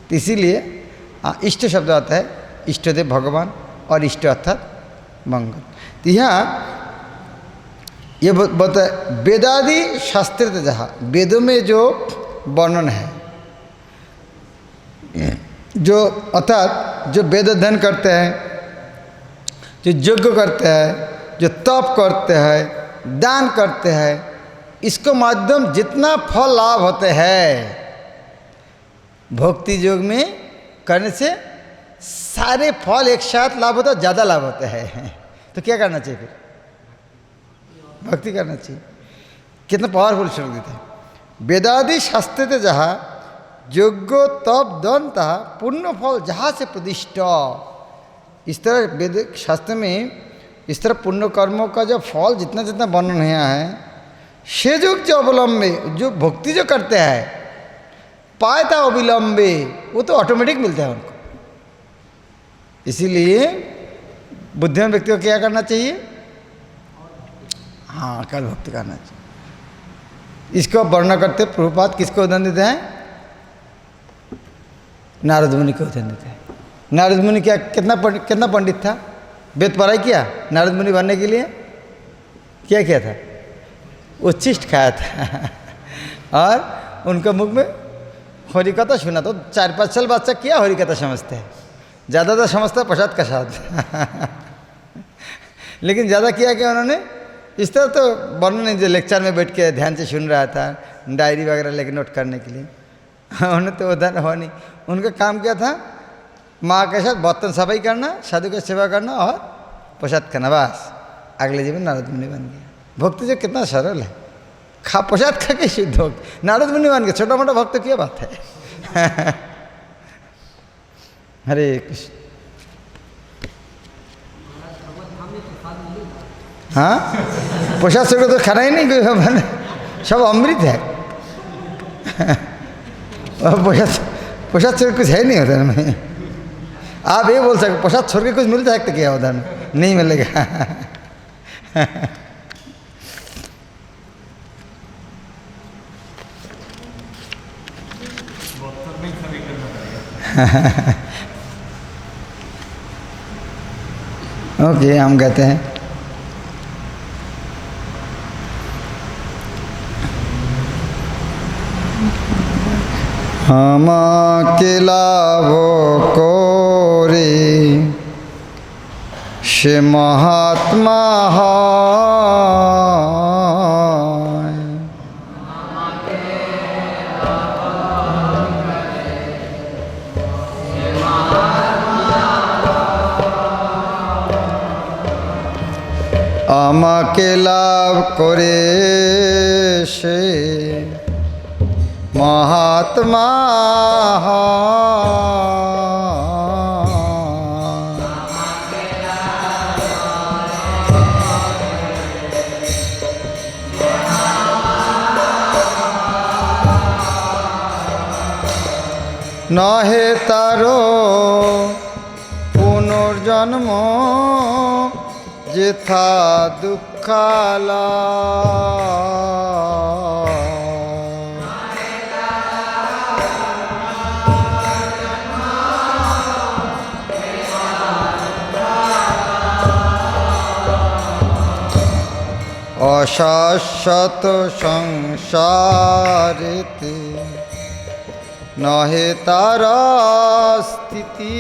तो इसीलिए इष्ट शब्द आता है इष्टदेव भगवान और इष्ट अर्थात मंगल। तो यहाँ ये बता वेदादि शास्त्र जहाँ वेदों में जो वर्णन है, जो अर्थात जो वेद अध्ययन करते हैं, जो यज्ञ करते हैं, जो तप करते हैं, दान करते हैं, इसको माध्यम जितना फल लाभ होते हैं भक्ति योग में करने से सारे फल एक साथ लाभ होता है, ज़्यादा लाभ होता है। तो क्या करना चाहिए फिर? भक्ति करना चाहिए। कितना पावरफुल श्लोक देते हैं। वेदादि शास्त्र थे जहाँ यज्ञ तप दंता पुण्य फल जहाँ से प्रतिष्ठ। इस तरह वेद शास्त्र में इस तरह पुण्य कर्मों का जो फल जितना जितना वर्णन है, से जो अवलंबे जो भक्ति जो करते हैं पायता अविलंबे, वो तो ऑटोमेटिक मिलता है उनको। इसीलिए बुद्धिमान व्यक्ति को क्या करना चाहिए? हाँ, अकाल भक्ति करना चाहिए। इसको वर्णन करते प्रभुपाद किसको उदाहरण देते हैं? नारद मुनि को उदाहरण देते हैं। नारद मुनि क्या कितना पंडित था? वेद पढ़ाई किया नारद मुनि बनने के लिए? क्या किया था? उच्छिष्ट खाया था और उनके मुख में हरि कथा सुना। तो 4-5 साल बच्चा क्या हरि कथा समझते हैं? ज़्यादातर समझता है प्रसाद का स्वाद लेकिन ज़्यादा किया क्या उन्होंने? इस तरह तो वर्णन नहीं, जो लेक्चर में बैठ के ध्यान से सुन रहा था, डायरी वगैरह लेके नोट करने के लिए उन्हें तो उधर हो नहीं। उनका काम क्या था? माँ के साथ बर्तन सफाई करना, साधु की सेवा करना और प्रसाद खाना, बस। अगले जीवन नारद मुनि बन गया। भक्ति जो कितना सरल है, प्रसाद खा के शुद्ध हो नारद मुनि बन गया। छोटा मोटा भक्त क्या बात है हरे कृष्ण। हाँ, प्रसाद से तो खाना ही नहीं कोई, सब अमृत है और प्रसाद से कुछ है नहीं उधर में। आप ये बोल सकते प्रसाद छोड़ के कुछ मिलता है तो क्या उधर में? नहीं मिलेगा ओके, हम कहते हैं हम के लाभ कोरे से महात्मा আমাকে লাভ করে সে মহাত্মা নহে তারো পুনর্জন্ম যেথা দুঃখালা অশাশ্বত সংসারেতে নহে তার স্থিতি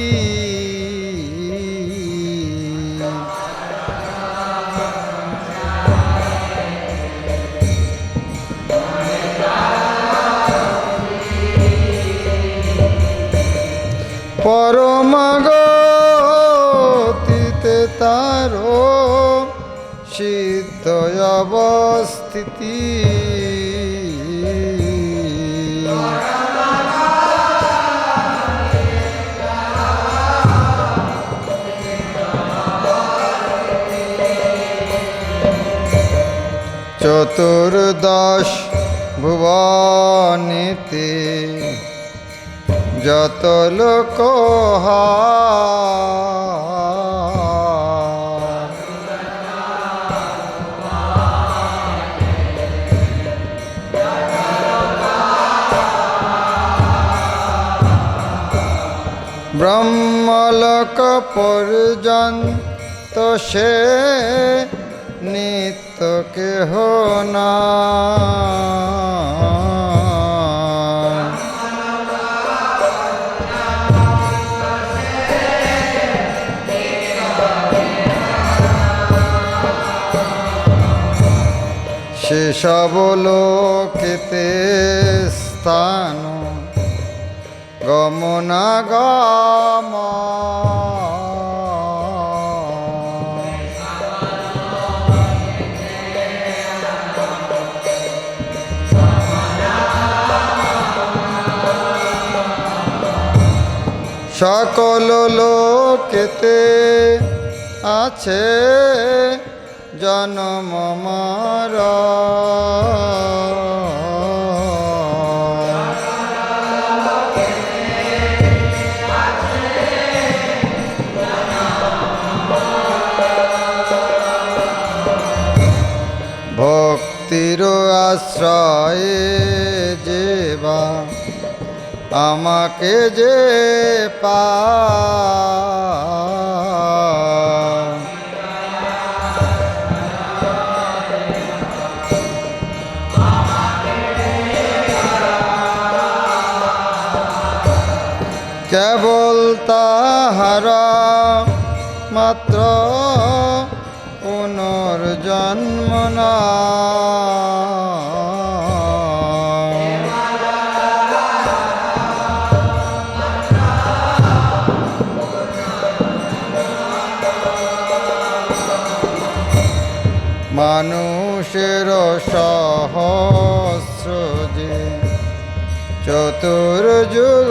পরম গতিতে তারো সিদ্ধ অবস্থিতি চতুর্দশ ভুবনেতে যত লোক ব্রহ্মলোক পর্যন্ত সে নিত্য কেহ না। সেসব লোকেতে স্থান গমনাগম সকল লোকেতে আছে জন্ম মরণ। ভক্তির আশ্রয়ে যেবা আমাকে যে পায়, কেবল তাহারা মাত্র পুনর্জন্ম না। মানুষের সহস্র যে চতুর্যুগ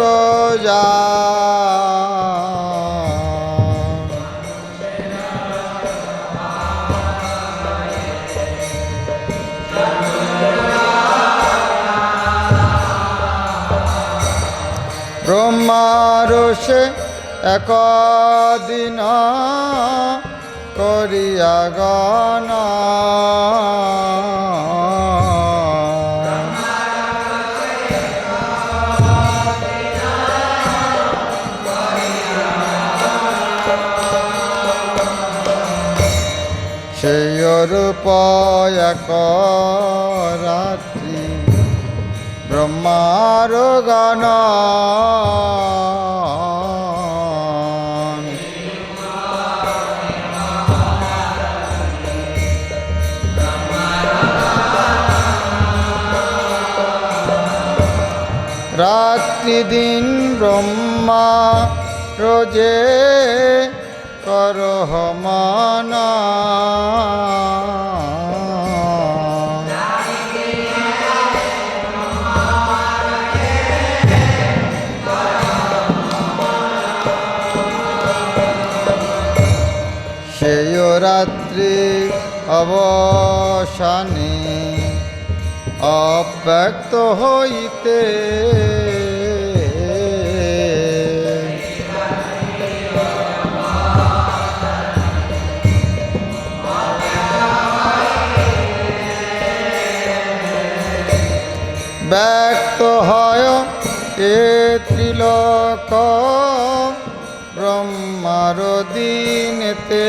ব্রহ্মার সে একদিন করিয়া গণনা। সেই রূপ এক রাত্রি ব্রহ্মার গান, রাত্রি দিন ব্রহ্মা রোজে করহ মানা। সেই রাত্রি অবসানে অব্যক্ত হইতে ব্যক্ত হয় এ ত্রিলোক ব্রহ্মার দিনেতে।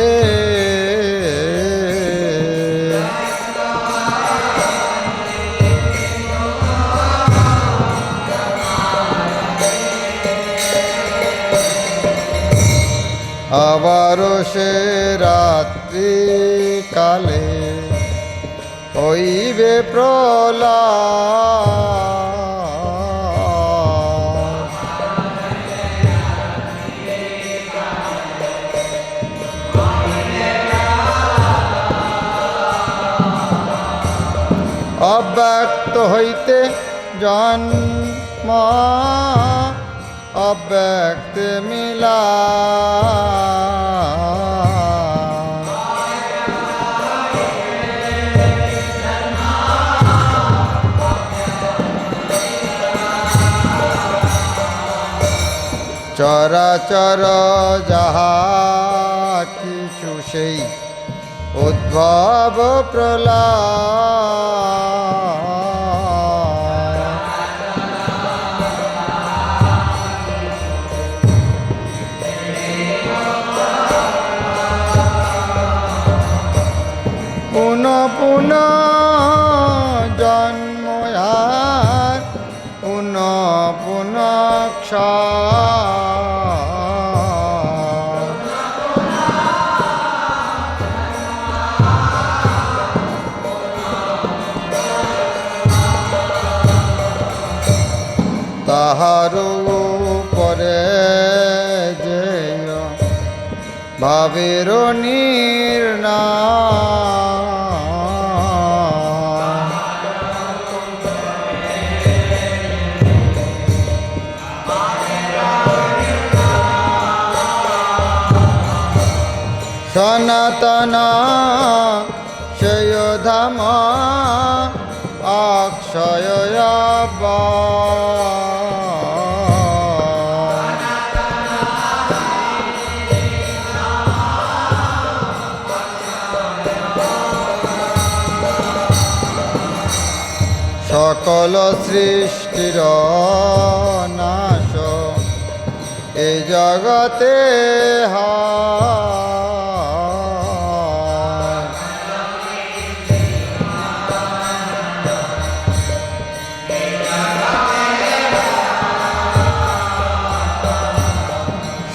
আবার সে রাত্রি কালে হইবে প্রলয়, অব্যক্ত হইতে জন্ম অব্যক্ত মিলা। চরাচর যাহা কিছু সেই উদ্ভব প্রলয়, তাহার উপরে যেয় ভাবের নির্ণয় সনাতন সেই ধাম অক্ষয় সকল সৃষ্টির নাশ এই জগতে হয়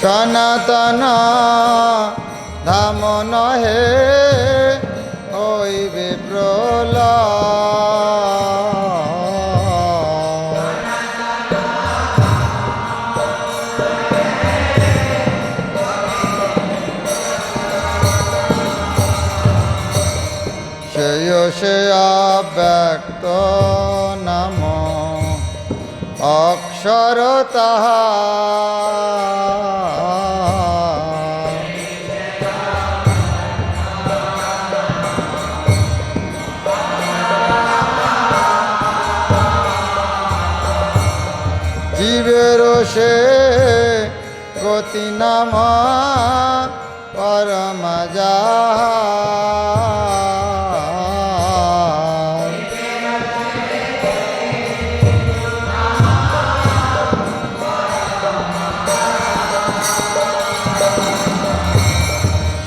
সনাতন ধাম নহে হইবে প্রলয় সেই সে অব্যক্ত নাম অক্ষর তাহা জীবের সে গতি নাম পরম যায়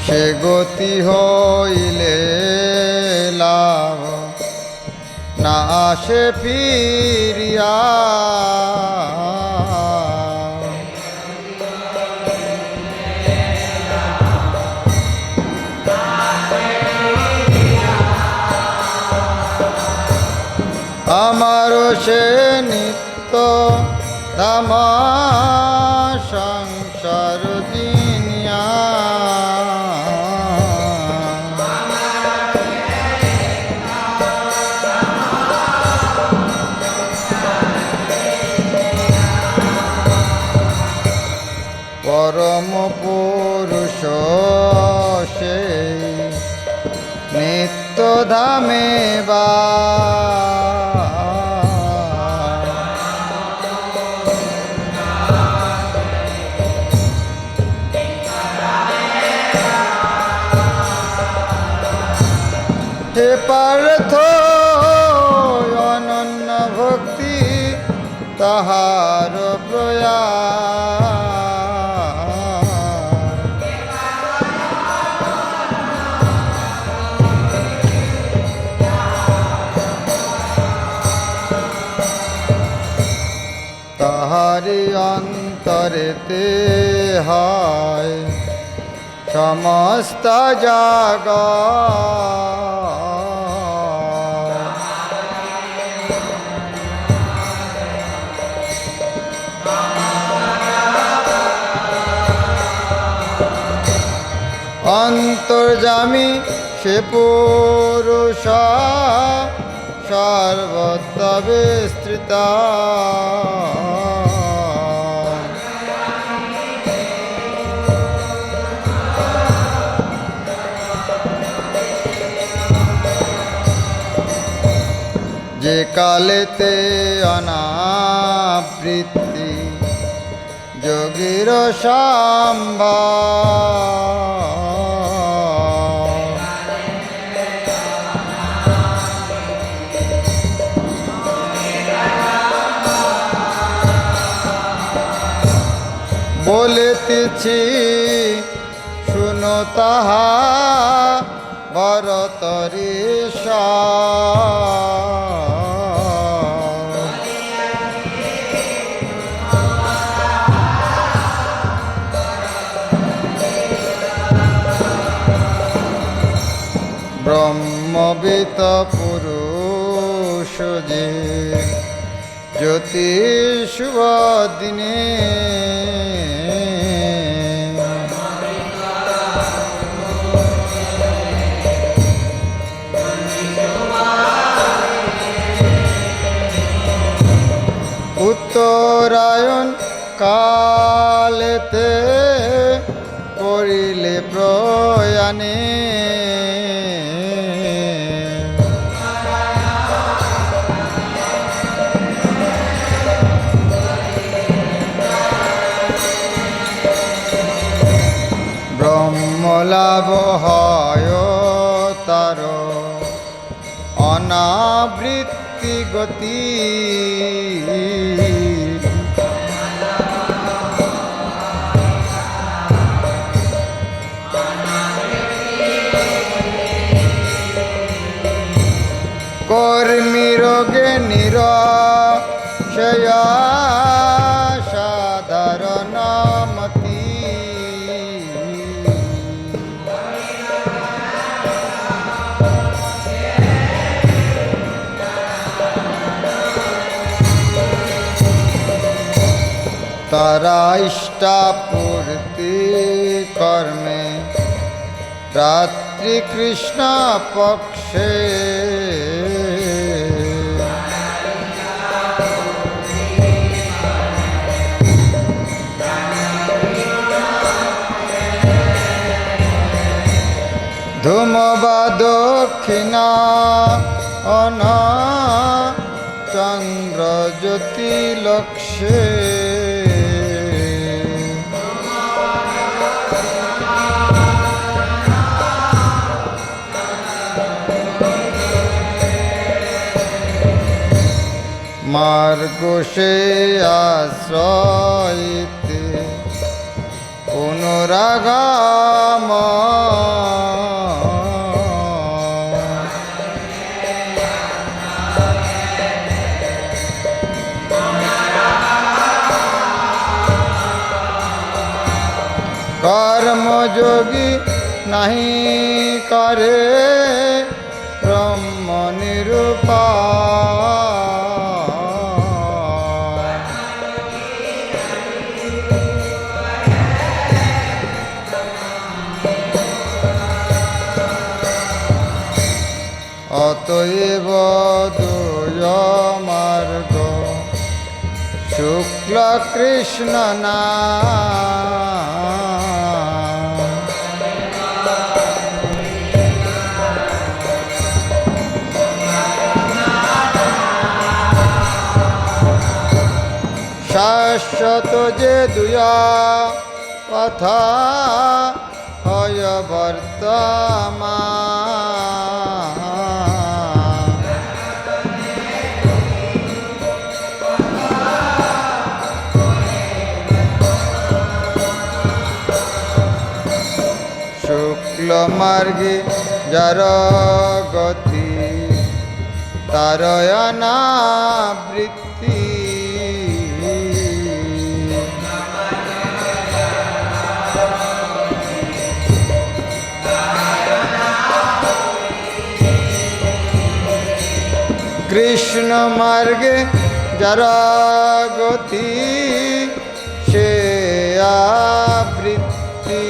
সে গতি হইলে লাভ না আসে ফিরিয়া আমার সে নিত্য ধাম সংসার জিনিয়া পরম পুরুষ সেই নিত্য ধামে বা হে পার্থ অনন্য ভক্তি তাহার প্রয়াস তাহারি অন্তরেতে হয় সমস্ত জগৎ অন্তর্যামী সে পুরুষ সর্বত্র বিস্তৃত যে কালেতে অনাবৃত্তি যোগীর সম্ভব বলিতেছি শুনো তাহা ভরতরিষ ব্রহ্মবিত পুরুষ যে জ্যোতি শুভ দিনে উত্তরায়ণ কালেতে করিলে প্রয়াণে ব্রহ্মলাভ হয় তার অনাবৃত্তি গতি কর্মী রোগে নিরশয়া সাধারণ মতি তারা ইষ্টাপূর্তি কর্মে রাত্রি কৃষ্ণ পক্ষে ধূম বা দক্ষিণা অন চন্দ্র জ্যোতি লক্ষ্যে মার্গ সে আশ্রয়িতে পুনরাগম কর্মযোগী নাহি করে ব্রহ্ম নিরূপা অতএব দুয় মার্গ শুক্ল কৃষ্ণ না শাশ্বত যে দুয়া কথা হয় বর্তমান শুক্ল মার্গে যার গতি তার অনাবৃত্তি কৃষ্ণ মার্গে যারা গতি সে আবৃত্তি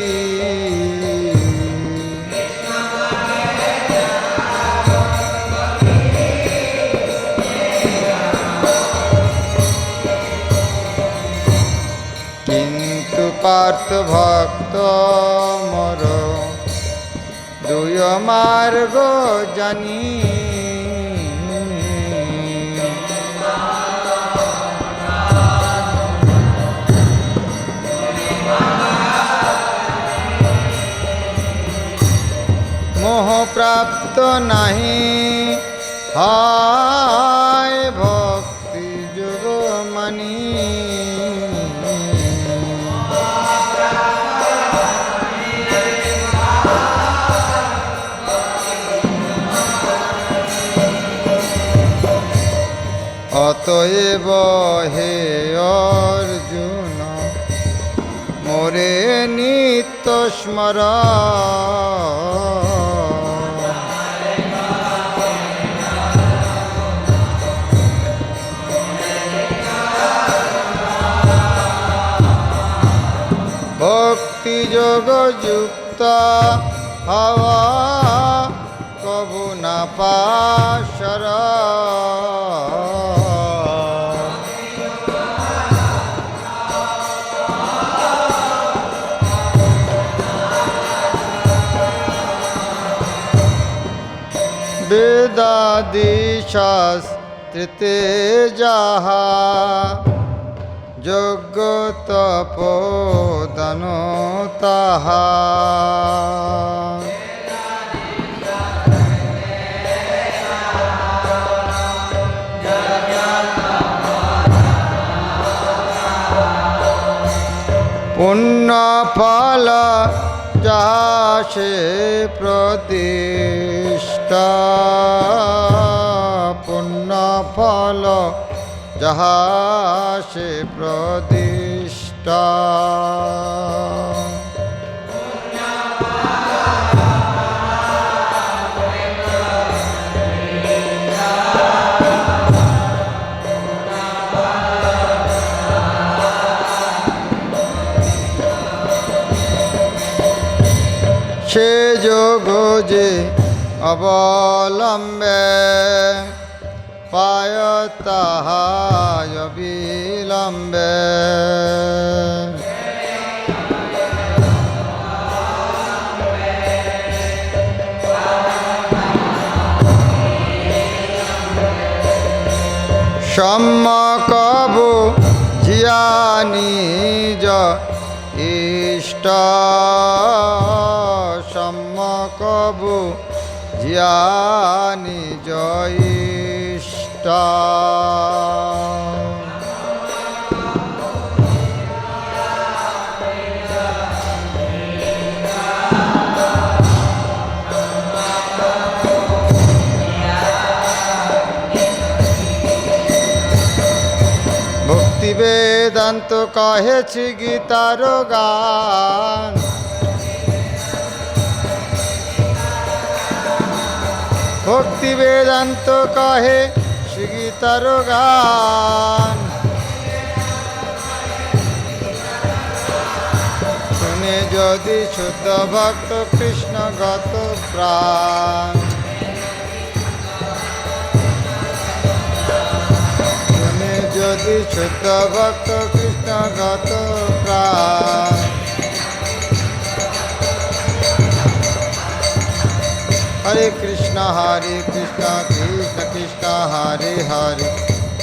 কিন্তু পার্থ ভক্ত মোর দুয় মার্গ জানি মোহ প্রাপ্ত নাহি হায় ভক্তি যোগ মানি অতএব হে অর্জুন মোরে নিত্য স্মরণ যোগযুক্ত হওয়া কবু না পাশর। বেদাদি শাস্ত্রেতে যাহা যোগ্য তপোদান তাহা। পুণ্য ফল যাহা সে প্রতিষ্ঠা, পুণ্য ফল যাহা সে প্রতিষ্ঠা। সে যোগ যে অবলম্বে পায় তাহা অবিলম্বে। সম্যকবু জিয়া নিজ ইষ্ট, সম্যকবু জিয়া নিজ ইষ্ট। ভক্তি বেদান্ত কহেছি গীতার গান, ভক্তি বেদান্ত কহে গীতার গান। শুনে যদি শুদ্ধ ভক্ত কৃষ্ণগত প্রাণ, শুনে যদি শুদ্ধ ভক্ত কৃষ্ণগত প্রাণ। হরে কৃষ্ণ কৃষ্ণ কৃষ্ণ হরে হরে,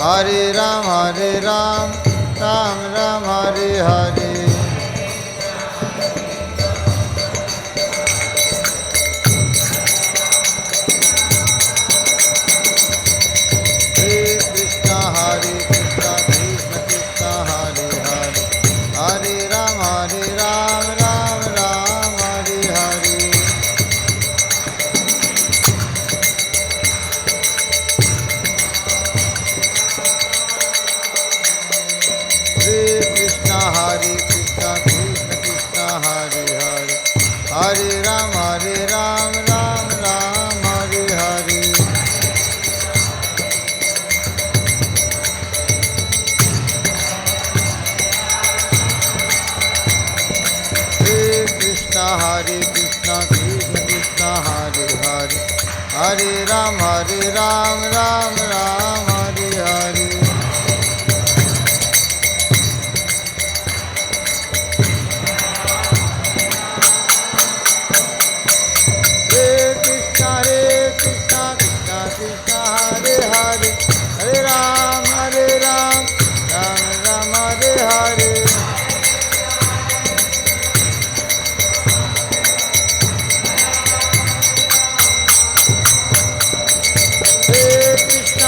হরে রাম রাম রাম হরে হরে। হরে কৃষ্ণ কৃষ্ণ কৃষ্ণ হরে হরে, হরে রাম রাম রাম হরে হরে। কৃষ্ণ কৃষ্ণ কৃষ্ণ হরে হরে, হরে রাম রাম রাম হরে হরে। কৃষ্ণ কৃষ্ণ কৃষ্ণ হরে হরে, হরে রাম রাম রাম হরে হরে। কৃষ্ণ কৃষ্ণ কৃষ্ণ হরে হরে, হরে রাম রাম রাম হরে হরে। কৃষ্ণ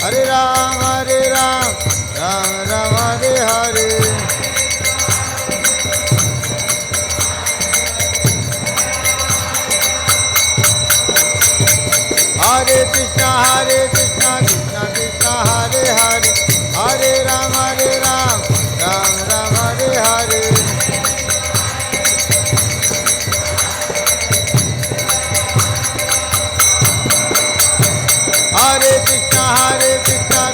हरे राम राम राम हरे हरे। हरे कृष्णा कृष्णा कृष्णा हरे हरे, हरे राम राम राम हरे हरे। हरे कृष्णा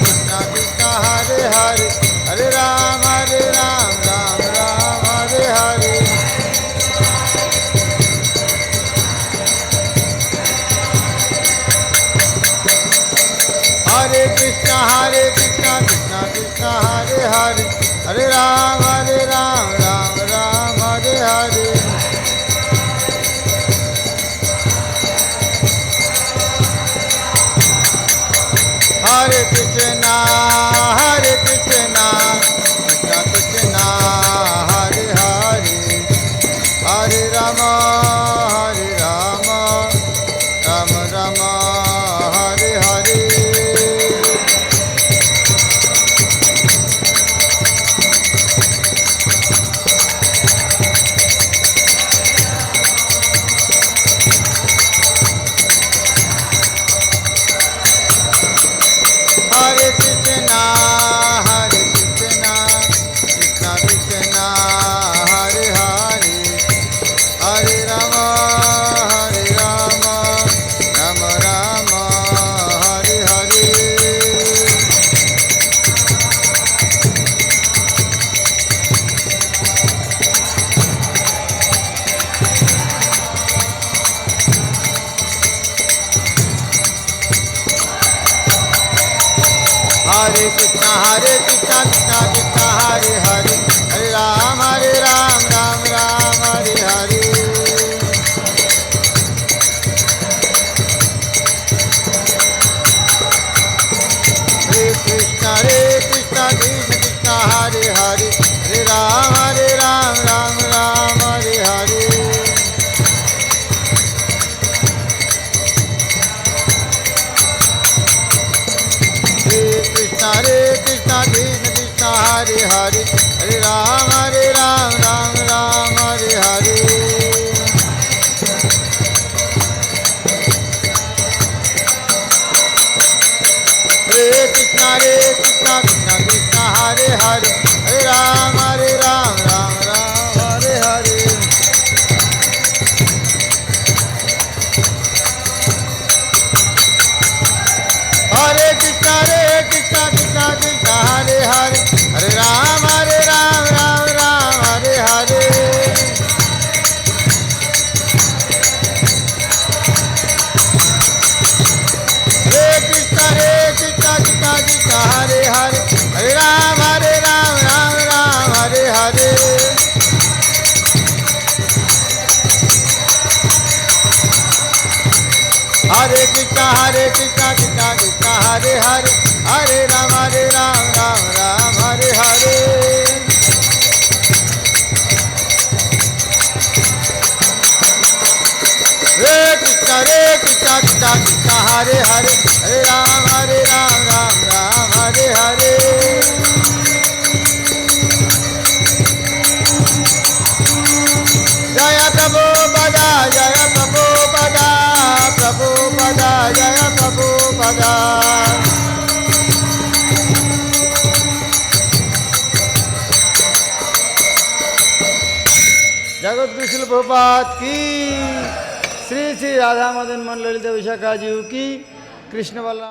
कृष्णा कृष्णा हरे हरे, हरे राम राम राम हरे हरे। हरे कृष्णा कृष्णा कृष्णा हरे हरे, हरे राम राम राम हरे हरे। हरे कृष्णा कृष्णा कृष्णा हरे हरे, हरे राम राम राम हरे हरे। हरे कृष्णा कृष्णा कृष्णा हरे हरे, हरे राम राम राम हरे हरे। हरे कृष्णा कृष्णा कृष्णा हरे हरे, हरे राम राम हरे हरे। हरे कृष्णा कृष्णा कृष्णा हरे हरे, हरे राम राम हरे हरे। कृष्णा कृष्णा हरे हरे, हरे राम राम हरे हरे। हरे कृष्णा कृष्णा हरे हरे, हरे राम राम हरे हरे। हरे कृष्णा कृष्णा हरे हरे, हरे राम राम हरे हरे। हरे कृष्णा कृष्णा हरे हरे, हरे राम राम हरे हरे। हरे कृष्णा कृष्णा हरे हरे, हरे राम राम हरे हरे। हरे कृष्णा कृष्णा हरे हरे, हरे राम राम हरे हरे। जय प्रभुपदा जय प्रभुपदा, प्रभुपदा जय प्रभुपदा। जगत गुरु श्रील प्रभुपाद की, श्री श्री राधा मदन मोहन ललिता विशाखा जी की, कृष्ण बलराम।